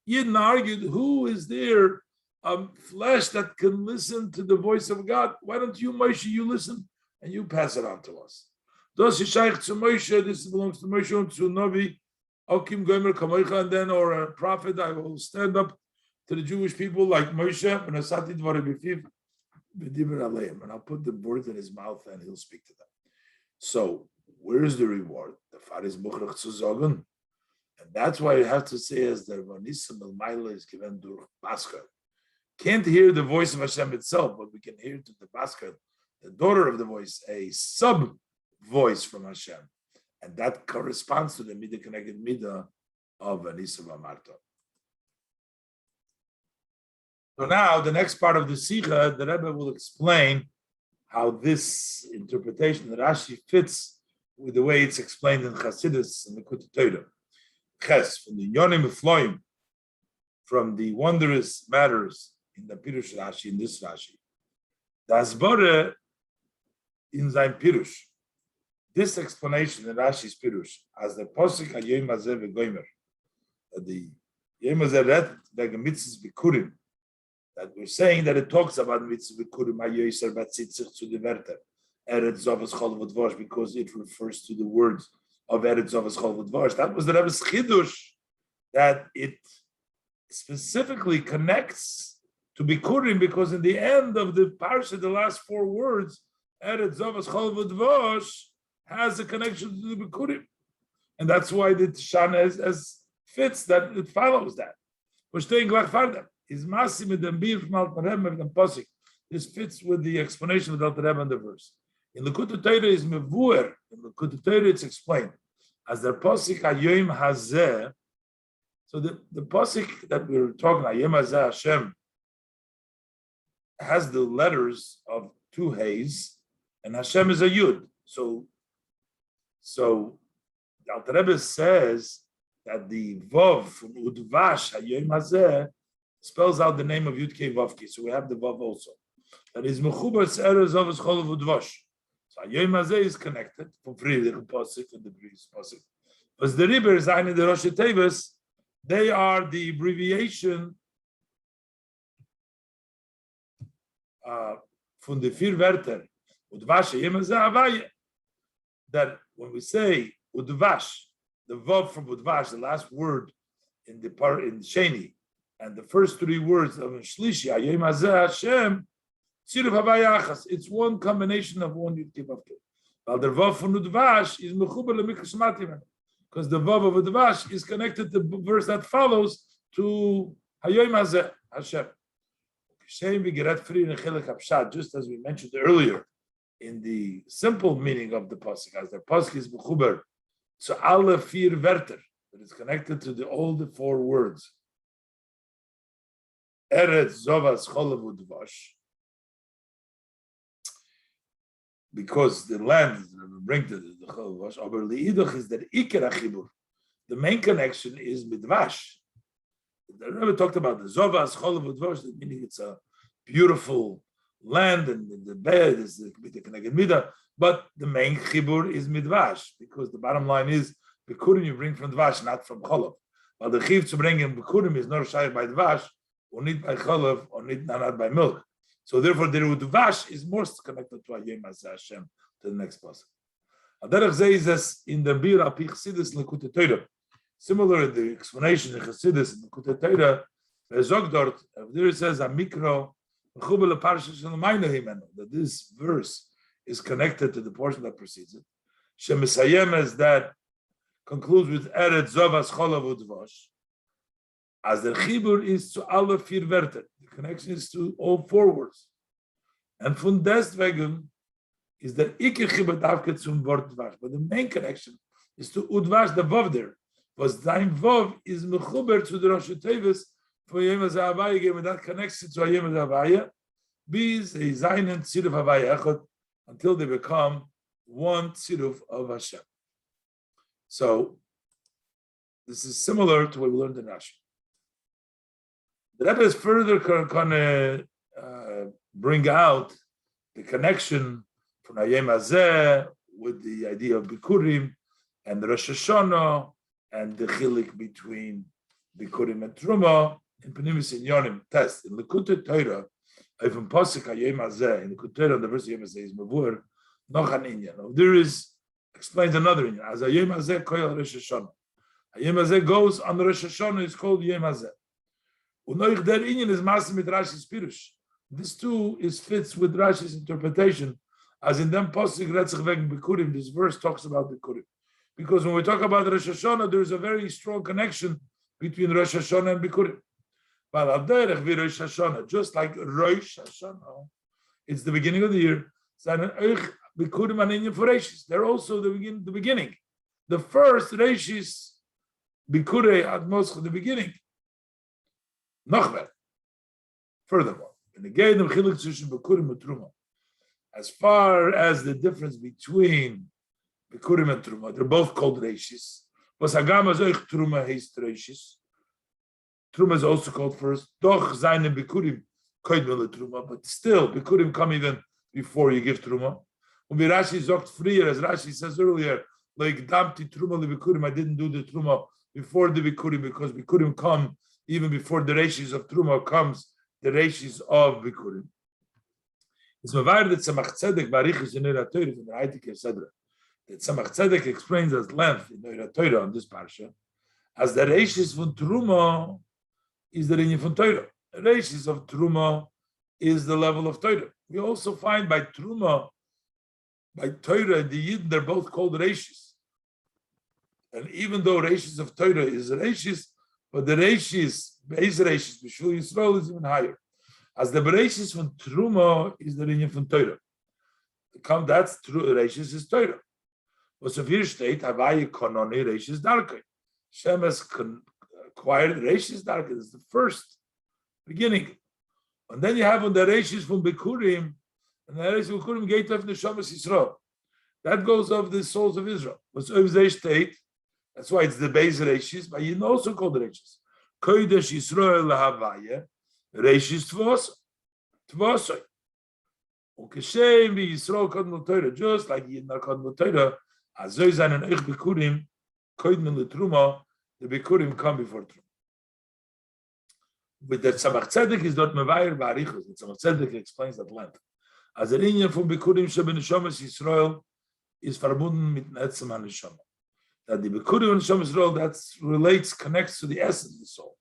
Yidden argued, who is there flesh that can listen to the voice of God? Why don't you, Moshe, you listen and you pass it on to us? This belongs to Moshe and to Navi, and then, or a prophet, I will stand up to the Jewish people like Moshe, and I'll put the words in his mouth and he'll speak to them. So, where is the reward? The Far is Mukhrach zu sagen. And that's why you have to say, as the Vanisim el-Maila is given durch Basker. Can't hear the voice of Hashem itself, but we can hear to the Basker, the daughter of the voice, a sub-voice from Hashem. And that corresponds to the Midah Keneged Midah of Vanisim Amarta. So now, the next part of the Sikha, the Rebbe will explain how this interpretation, the Rashi, fits with the way it's explained in Chassidus and the Kutei Torah. Ches, from the Yonim Efloim, from the wondrous matters in the Pirush Rashi, in this Rashi. The Asbore in sein Pirush, this explanation in Rashi's Pirush, as the Posik HaYom Hazeh V'Goymer, that the Yom Hazeh Ret V'Gem Mitzvahs Bikurim, that we're saying that it talks about Mitzvah Bikurim HaYoyser Batzitzich zu the Werter, Eretz Zovas Chol V'Dvosh, because it refers to the words of Eretz Zovas Chol V'Dvosh. That was the Rebbe's Chidush, that it specifically connects to Bikurim, because in the end of the parsha, the last four words, Eretz Zovas Chol V'Dvosh, has a connection to the Bikurim. And that's why the Tishana as fits that it follows that. This fits with the explanation of the Alter Rebbe in the verse. In the Kutei Torah is mevuer. In the Kutei Torah it's explained as the Posik HaYom Hazeh. So the Posik that we're talking about, Hayom Hazeh Hashem, has the letters of two Hays, and Hashem is a Yud. So the Alter Rebbe says that the Vav from Udvash Hayom Hazeh spells out the name of Yud Kei Vavki. So we have the Vav also. That is Mechubar Eretz Zovas Chol V'Dvosh. So Hayom Hazeh is connected from Friedrich Posik and the previous Posik. But the Riber is in the Rosh Tevis. They are the abbreviation from the Vier Wörter Udvash Hayom Hazeh Havaye. That when we say Udvash, the Vav from Udvash, the last word in the part in Sheni, and the first three words of Shlishi, Hayom Hazeh Hashem, it's one combination of one Yud Kei Vav Kei. While the Vav from Udvash is Mechubar Lemikras Matim, because the Vav of Udvash is connected to the verse that follows to Hayom Hazeh Hashem. Just as we mentioned earlier, in the simple meaning of the pasuk, as the pasuk is mechuber, so alle vier Wörter, that is connected to all the four words. Eretz Zovas Chol V'Dvosh, because the land bring to the Chol V'Dvosh. Aber liidoch is the Iker HaChibur. The main connection is Midvash. The Rebbe talked about the Zovas Chol V'Dvosh, meaning it's a beautiful land, and the bed is the Keneged Midah, but the main chibur is midvash, because the bottom line is bikurim you bring from dvash, not from cholov. While the chiv to bring in bikurim is not shayach by dvash, or not by cholov, or not by milk. So therefore, the Udvash is more connected to Hayom Hazeh Hashem, to the next pasuk. Aderech Zeh is as in the Bir Api Chassidus Lekutei Torah. Similar in the explanation in Chassidus in Lekutei Torah, Zogdort, there it says Amikro that this verse is connected to the portion that precedes it. Shemisayem as that concludes with Eretz Zovas Cholav Udvash. As the Chibur is to alle vier Werte, the connection is to all four words. And von deswegen is the Iker Chibur Davke zum Wort Dvash, but the main connection is to Udvash, the Vav there. Was dein Vav is Mechuber to the Rosh Tevis for Hayom Hazeh Havaya, and that connects it to Hayom Hazeh Havaya. Bis a Zainen Tziruf Havaya Echad, until they become one Tziruf of Hashem. So this is similar to what we learned in Rashi. The Rebbe is further going to bring out the connection from Hayom Hazeh with the idea of Bikurim and the Rosh Hashanah and the Chelek between Bikurim and Truma in Penimis Inyonim test in Lekutei Torah. Even Pasuk Hayom Hazeh in Lekutei Torah, the verse Hayom Hazeh is Mavur noch an Inyan. There is explains another Inyan as Hayom Hazeh Koyal Rosh Hashanah. Hayom Hazeh goes on the Rosh Hashanah is called Hayom Hazeh. Unoich der Inyan is Masim mit Rashi's Pirush. This too is fits with Rashi's interpretation, as in them Pasuk Retzich Wegen Bikurim. This verse talks about Bikurim, because when we talk about Rosh Hashanah, there is a very strong connection between Rosh Hashanah and Bikurim. But al derech vi Rosh Hashanah, just like Rosh Hashanah, it's the beginning of the year. Bikurim and Inyan for Reshis. They're also the beginning. The first Reshis Bikurei at Moshe, the beginning. Nochmer. Furthermore, in the Geidem Chiluk Tzushin Bikurim and Truma, as far as the difference between Bikurim and Truma, they're both called Reshis. Was Hagam Azoich Truma heist Reshis. Truma is also called first. Doch Zayin Bikurim Koidmele Truma, but still Bikurim come even before you give Truma. When Rashi zogt freer, as Rashi says earlier, like Damti Truma le Bikurim, I didn't do the Truma before the Bikurim, because Bikurim come even before the Reshis of Truma comes the Reshis of Bikurim. It's Mavayr that Tzemach Tzedek Barichis in Eira Torah from the Haitik Sedra. That Tzemach Tzedek explains at length in Eira Torah on this parsha, as the Reshis from Truma is the Rinyan from Torah. The Reshis of Truma is the level of Torah. We also find by Truma, by Torah and the Yidden, they're both called Reshis. And even though Reshis of Torah is Reshis, but the Reshis, Beis Reshis, B'Shul Yisrael is even higher. As the Reshis from Truma is the Rinyan from Torah. That's true, Reshis is Torah. But so here state, Havai Kononi Reshis Darkei. Shem has acquired Reshis Darkei. This is the first beginning. And then you have on the Reshis from Bikurim, and the Reshis from Bikurim gate of Neshamas Yisrael. That goes of the souls of Israel. But so state, that's why it's the Beis Reshis, but you also call the Reshis. Kodesh Yisrael Lahavaya, Reshis Tvosoi. Ukeshem vi Yisrael Kodmel Torah, just like Yidna Kodmel Torah, Azoy Zanen Eich Bikurim, Koidmel Truma, the Bikurim come before Truma. But the Tzemach Tzedek is not Mevayir Barichus. The Tzemach Tzedek explains that length. As an Inyan from Bikurim Shebe Neshamas Yisrael is verbunden mit Netzem HaNeshama. That the Bikurim and Neshamas Yisrael that relates, connects to the essence of the soul.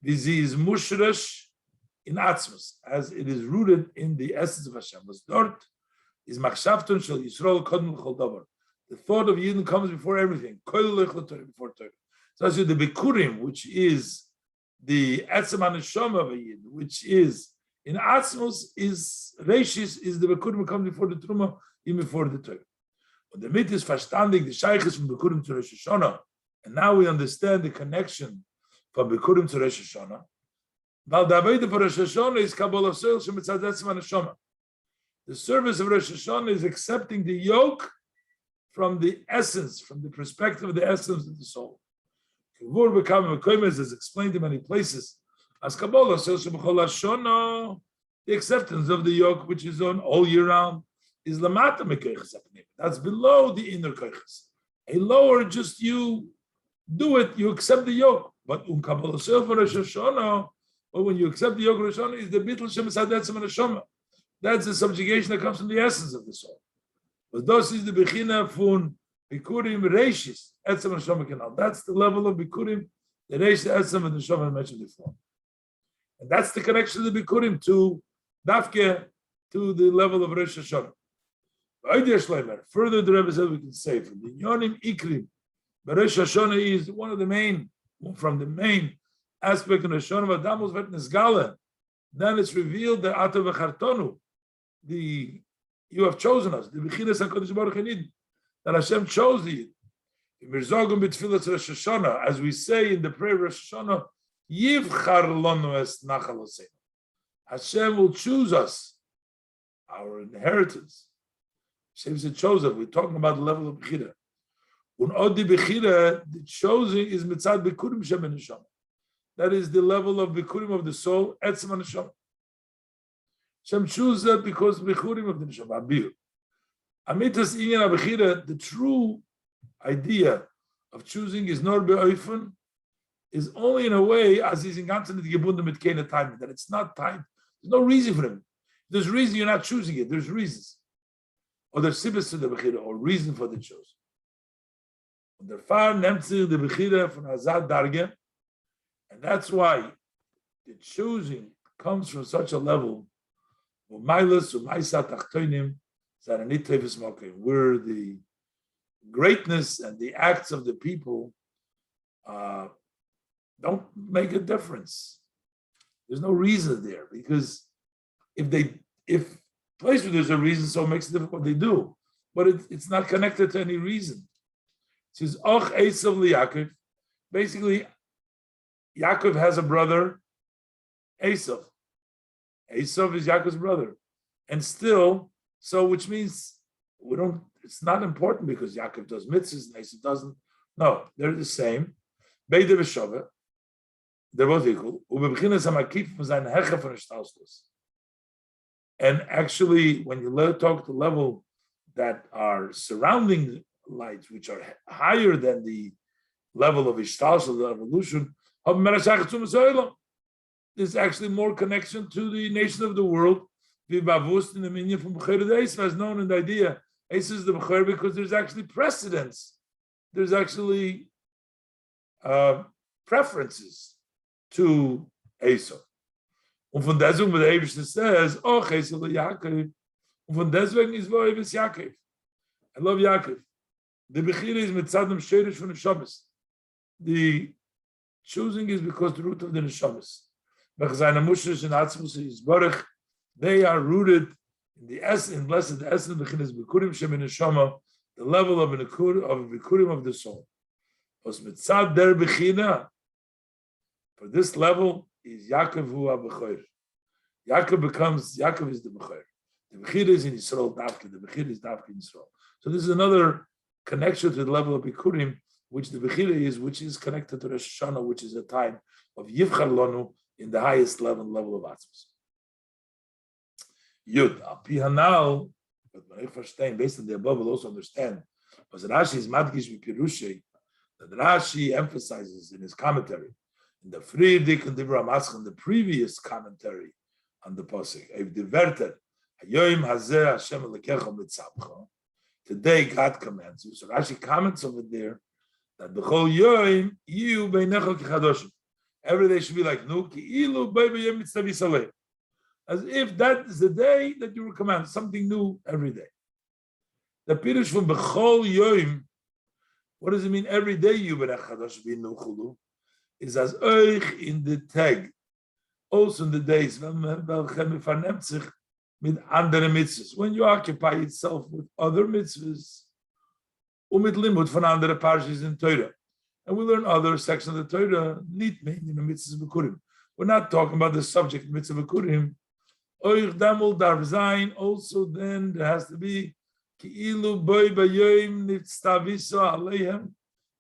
This is Mushresh in Atzmus, as it is rooted in the essence of Hashem. Was dort is Machshavton Shel Yisrael Kodmel Chol Davar. The thought of Yidden comes before everything. Before Torah. So that's the Bikurim, which is the Etzem HaNeshama of a Yid, which is in Atzmus, is Reshis, is the Bikurim comes before the Truma, even before the Torah. But the myth is verstandig, the Shaykhis from Bikurim to Rosh Hashanah, and now we understand the connection from Bikurim to Rosh Hashanah. Val the Avodah for Rosh Hashanah is Kabbalah Soil Shemitzad Etzem HaNeshama. The service of Rosh Hashanah is accepting the yoke from the essence, from the perspective of the essence of the soul. Is explained in many places as Kabbalah says, the acceptance of the yoke, which is on all year round, is lamata mekeiches. That's below the inner keiches. A lower, just you do it, you accept the yoke. But Kabbalah says for Rosh Hashanah, or when you accept the yoke of Rosh Hashanah, is the bittul shemisad etzem neshama. That's the subjugation that comes from the essence of the soul. But this is the bechina von bikurim reishis etzem and neshama kenal. That's the level of bikurim, the reish etzem and neshama mentioned before, and that's the connection of the bikurim to dafke, to the level of Rosh Hashanah. Further, the Rebbe said we can say from the Yonim Ikrim, but Rosh Hashanah is one of the main, from the main aspect of Rosh Hashanah. Adamos vet nesgala. Then it's revealed that Ata v'chartonu, you have chosen us. The B'chinas HaKadosh Baruch Hu, that Hashem chose you. As we say in the prayer of Rosh Hashanah, Yivchar lanu es nachal oseinu. Hashem will choose us, our inheritance. Hashem said, chose us. We're talking about the level of Bechira. Odi Bechira, the choosing is mitzad Bikurim Shem Neshama. That is the level of Bikurim of the soul, Etzem Neshama. Hashem chooses that because Bikurim of the Neshama, Abir. Amitas Inyan Bechira, the true idea of choosing is nor be'oifen, is only in a way as he's in ganzen gebunden mit keine time, that it's not time. There's no reason for him. There's reason you're not choosing it. There's reasons. Or there's sibis to the Bechira, or reason for the choice. Und der Fahr nimmt sich die Bechira von Hazad Darge, and that's why the choosing comes from such a level where the greatness and the acts of the people don't make a difference. There's no reason there, because if place where there's a reason, so it makes it different what they do, but it's not connected to any reason. It says, Och Esav Yaakov. Basically, Yaakov has a brother, Esav. Esav is Yaakov's brother, and still, so which means it's not important because Yaakov does mitzvahs and Esav doesn't. No, they're the same. Beide v'shove, they're both equal. And actually, when you talk to the level that are surrounding lights, which are higher than the level of Ishtalshel, the evolution, there's actually more connection to the nation of the world. As known in the idea, Asa is the B'cher because there's actually precedence. There's actually preferences to Asa. Und von deswegen, wo der Eibishter says, oh, Asa le Yaakov, und von deswegen ist lo Eibis Yaakov. I love Yaakov. The Bechira is mitzadam sheirish from the Shabbos. The choosing is because the root of the Neshamas. They are rooted in the essence, in blessed essence, the level of a Bikurim of the soul. For this level is Yaakov hu ha-Bechor. Yaakov is the Bechor. The Bechira is in Yisrael Davke. The Bechira is Davke in Yisrael. So this is another connection to the level of Bikurim, which the Bechira is, which is connected to Rosh Hashanah, which is a time of Yivchar Lanu in the highest level of Atzmos. Yud, Al Pi Hanal, but I understand, based on the above, we'll also understand, because Rashi is Madgish B'Pirushei, that Rashi emphasizes in his commentary, in the Friedik and Divra Maschal, in the previous commentary on the Pasuk, Ev Diverter, Hayoim Hazeh Hashem Elekecha Mitzabcha. Today God commands you. So Rashi comments over there that the whole Yoim Yu Beinecha Kichadoshim. Every day should be like Nu Ki Ilu Beibayim Mitzvah Saleh. As if that is the day that you were commanded, something new every day. The Pirush from Bechol Yoim, what does it mean every day you Beinecha Chadosh Be Nu Chulu? Is as Oich in the tag. Also in the days with andere mitzvahs. When you occupy yourself with other mitzvahs, mit limud von andere parshas in Torah, and we learn other sections of the Torah, nicht mean in the mitzvahs b'kurim. We're not talking about the subject mitzvah b'kurim. Oich damul darv zayin. Also, then there has to be ki'ilu boy bayoyim nitztaviso aleihem,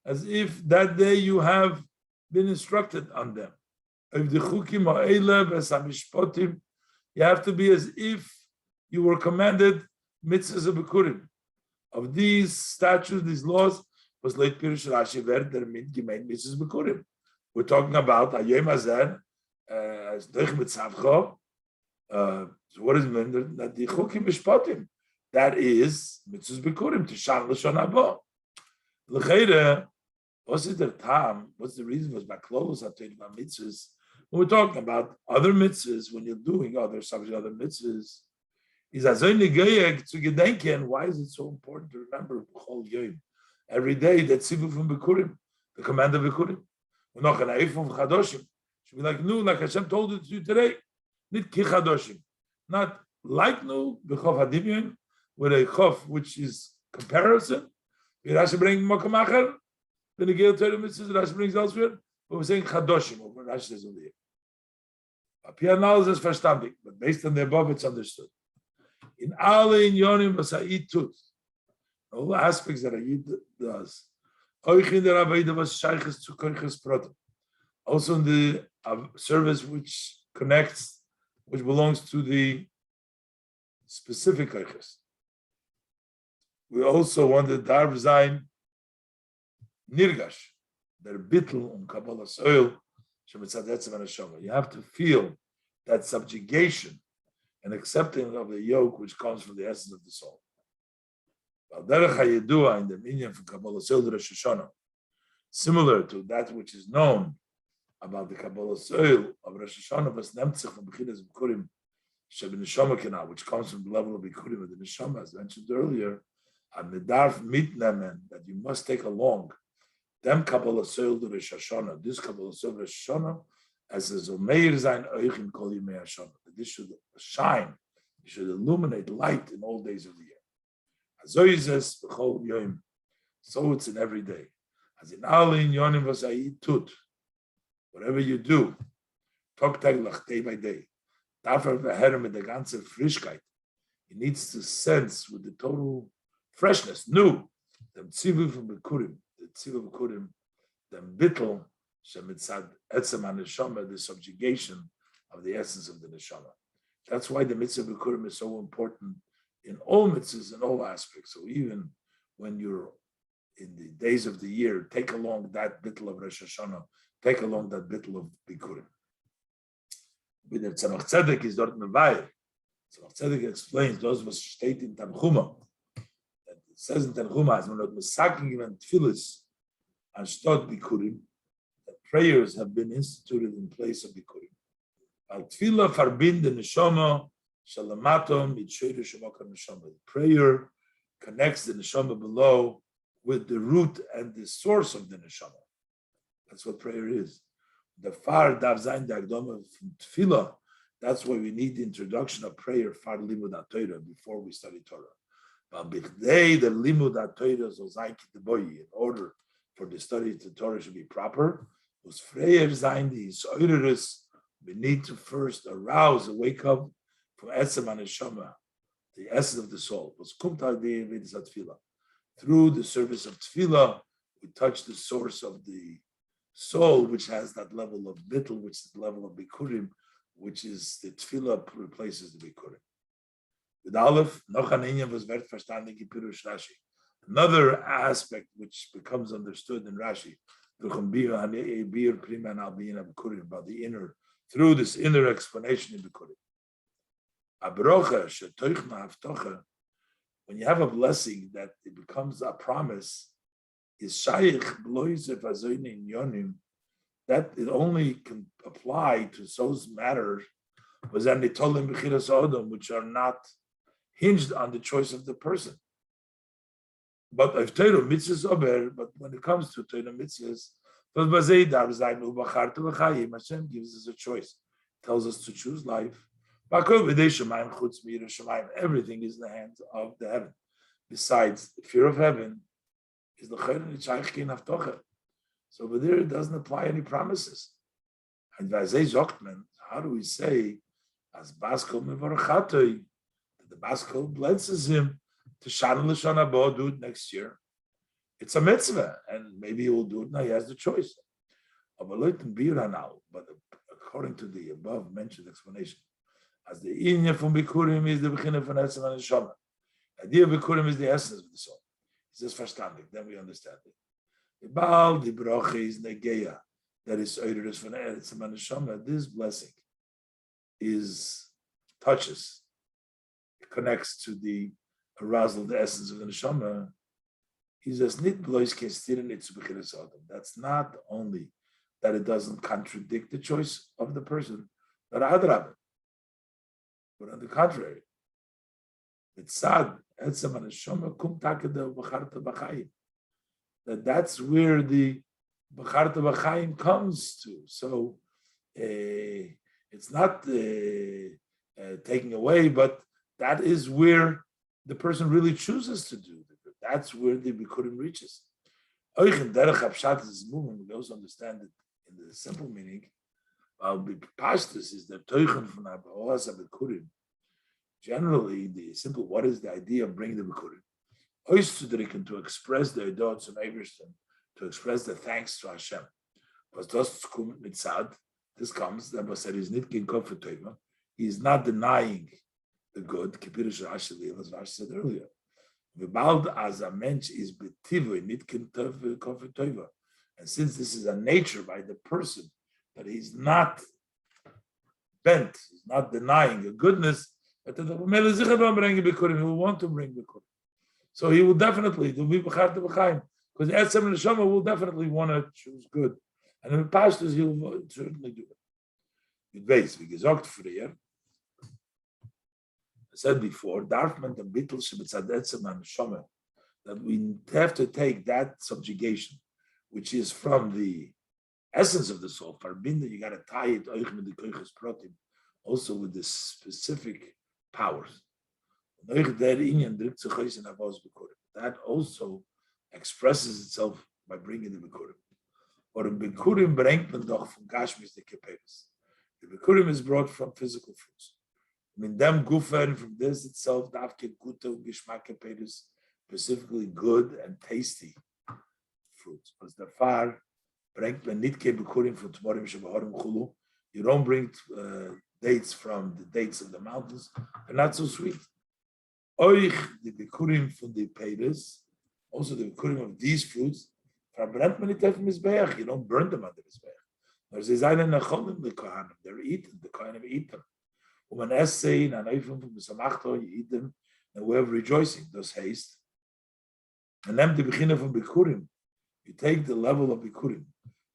as if that day you have been instructed on them. Of the chukim ha'elev as hamishpotim. You have to be as if you were commanded mitzvahs of Bikurim. Of these statutes, these laws, was late Pirush Rashi ver der mit gemeint mitzvahs Bikurim. We're talking about Hayom Hazeh as durch mitzavcha So what is meant that the chukim mishpatim? That is mitzvahs bikurim to shan l'shon haba. L'cheira, what's the time? What's the reason? Was by clothes about mitzvahs. When we're talking about other mitzvahs, when you're doing other subject, other mitzvahs, is azayne to gedenken. Why is it so important to remember b'chol yom every day that sivu from bikurim, the command of bikurim? We're not going to from chadoshim. Should be like new, like Hashem told it to you today. Nit ki chadoshim, not like new b'chof hadimyon with a chof which is comparison. Rashi brings makamacher. Then the Gil Torah mitzvahs Rashi brings elsewhere, but we're saying chadoshim. What Rashi says over here. Apia analysis is verstandig, but based on the above, it's understood. In alle inyonim v'sa'id tut, all the aspects that a yid does. Oichin der avodah was shayches to koiches protem. Also in the service which connects, which belongs to the specific koiches. We also want the darv zayin nirgash, der bittel Kabbalah soil. You have to feel that subjugation and accepting of the yoke which comes from the essence of the soul. In the meaning of Kabbalah soil Rosh Hashanah, similar to that which is known about the Kabbalah soil of Rosh Hashanah, which comes from the level of Bikurim of the Neshama, as mentioned earlier, that you must take along them Kabbalah soil to Rosh Hashanah, this Kabbalah soil Rosh Hashanah, as a Zomeir Zayin Oichin Kol Yimei Hashanah. This should shine, it should illuminate light in all days of the year. So it's in every day. As in Alin Yonim Vasai Tut, whatever you do, Tag Taglach, day by day, Dafar Veherem with the ganze Frischkeit, he needs to sense with the total freshness, new, the Tzivu from Bikurim, the Tzivu Bikurim, the Bittel, Shemitzad Etzem HaNeshama, the subjugation of the essence of the Neshama. That's why the Mitzvah Bikurim is so important in all mitzvahs, in all aspects. So even when you're in the days of the year, take along that Bittel of Rosh Hashanah, take along that Bittel of Bikurim. With the Tzemach Tzedek is dort Mevayer. Tzemach Tzedek explains those was state in Tanchuma. It says in Tanchuma, as when not Mesaking even Tfilis and Stot Bikurim, that prayers have been instituted in place of Bikurim. Al Tfilah Farbin the Neshama Shalamatom Itshayru Shemakar Neshama. The prayer connects the Neshama below with the root and the source of the Neshama. That's what prayer is. The far dav zayin the agdama from tefillah. That's why we need the introduction of prayer far limud Torah before we study Torah. But b'chdei the limud Torah so zayin kiteboyi, in order for the study of the Torah should be proper, was freyer zayin the isoiris. We need to first arouse, wake up from etzem haneshama, the essence of the soul. Was kumta the tefillah. Through the service of tefillah, we touch the source of the soul, which has that level of bittul, which is the level of bikurim, which is the tefillah replaces the bikurim. With Aleph, noch an inyan was wert verstandig in Pirush Rashi. Another aspect which becomes understood in Rashi, about the inner, through this inner explanation in bikurim. When you have a blessing that it becomes a promise, is shaykh bloisef azoinin yonim, that it only can apply to those matters was an nitolim b'chiras odom, which are not hinged on the choice of the person. But if Torah mitzvahs ober, but when it comes to Torah mitzvahs, Hashem gives us a choice, tells us to choose life. Everything is in the hands of the heaven. Besides, the fear of heaven is the chayr. So over there, it doesn't apply any promises. And how do we say, as Baskol Mevarchatoi, that the Baskol blesses him to Shan L'Shon Haba, do it next year? It's a mitzvah, and maybe he will do it now. He has the choice. But according to the above mentioned explanation, as the inya from Bikurim is the beginning from Etzem HaNeshama, the idea of Bikurim is the essence of the soul. It's just verstandig, then we understand it. The Baal, the Bracha is Negeya, that is Oideris from Etzem HaNeshama. This blessing touches connects to the arousal of the essence of the neshama, he says, that's not only that it doesn't contradict the choice of the person, but on the contrary, it's sad. That's where the B'charta B'chaim comes to. So it's not taking away, but that is where the person really chooses to do. That's where the Bikurim reaches. Derech is movement. We also understand it in the simple meaning. Pashtus is the Teuchen from Abbaas Bikurim. Generally, the simple, what is the idea of bringing the Bikurim? Oistudriken, to express the Edots and Ebersten, to express the thanks to Hashem. But this comes, the Abba said, he's not comfortable. He is not denying the good, Kipirish Rashi, as Rashi said earlier. V'bald as a mensch is betivoi, nit comfortable. And since this is a nature by the person, that he's not bent, he's not denying a goodness, but he will want to bring the Bikurim. So he will definitely, there will be B'charta B'chaim, because the Etzem Neshama will definitely want to choose good. And in the pastors, he will certainly do it. With base, wie gesagt früher, I said before, darf man den Bittel shebetzad Etzem Neshama, that we have to take that subjugation, which is from the essence of the soul, verbinden, you got to tie it also with the specific powers. That also expresses itself by bringing the Bikurim. Or in Bikurim bringt man doch from Gashmis the Keperis. The Bikurim is brought from physical fruits. I mean, them Gufen, from this itself, Davke Gute Gishmak Keperis, specifically good and tasty fruits. Because the far bringt man nit ke Bikurim from Tmorim Shebahorim Chulu. You don't bring dates from the dates of the mountains. They're not so sweet. Oich, the Bikurim from the Peres, also the Bikurim of these fruits, you don't burn them under Mizbeach. They're eaten, the Kohanim eat them. You eat them, and we have rejoicing, thus haste. And then the beginning from Bikurim, you take the level of Bikurim,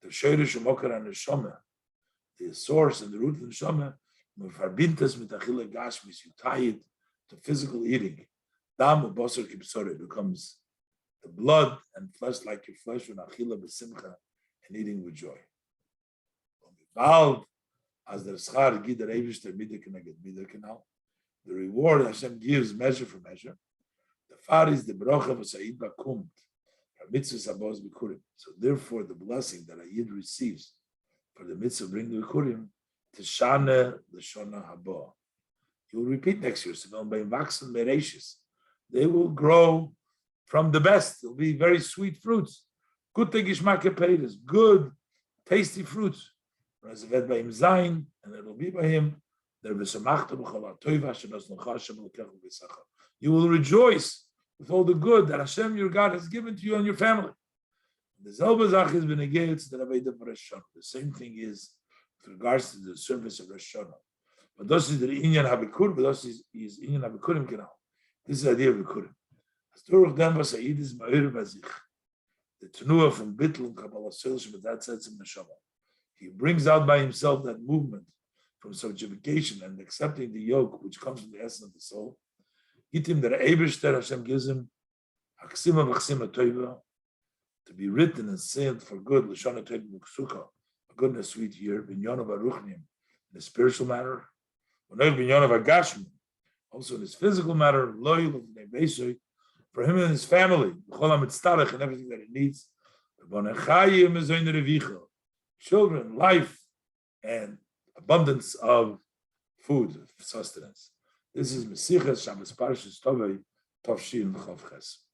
the Shoyre Shemokar and the Shoma, the source and the root of the Shoma, you tie it to physical eating. Dam ubosar kibsore becomes the blood and flesh like your flesh when achila besimcha and eating with joy. As the schar gider evish der midah connected midah canal, the reward Hashem gives measure for measure. The far is the bracha of Said Bakum, mitzvah sabos bikurim. So therefore, the blessing that a yid receives for the mitzvah of bringing bikurim, tishane l'shona haba. He will repeat next year. So they will grow from the best. They'll be very sweet fruits. Good, tasty fruits. And it will be by him. You will rejoice with all the good that Hashem, your God, has given to you and your family. The same thing is with regards to the service of Rosh Hashanah. But this is the Inyan HaBikurim, but this is Inyan HaBikurim Kenal. This is the idea of Bikurim. As Turuch Dan Vasa'id is Ma'ir Bazich. The Tenuah from Bittul and Kabbalah Silsh, but that sets him Neshama. He brings out by himself that movement from subjugation and accepting the yoke which comes from the essence of the soul. Gitim der Eibishter Hashem gives him Haksima V'Chsima Toiva, to be written and sealed for good, L'shana Toiva M'Ksuka, a good and a sweet year, Binyon of Aruchnim, in a spiritual matter, also in his physical matter, loyal for him and his family, and everything that he needs. Children, life, and abundance of food, sustenance. This is Mesichas Shabbos Parshas Tovei Tavshin Chav Ches.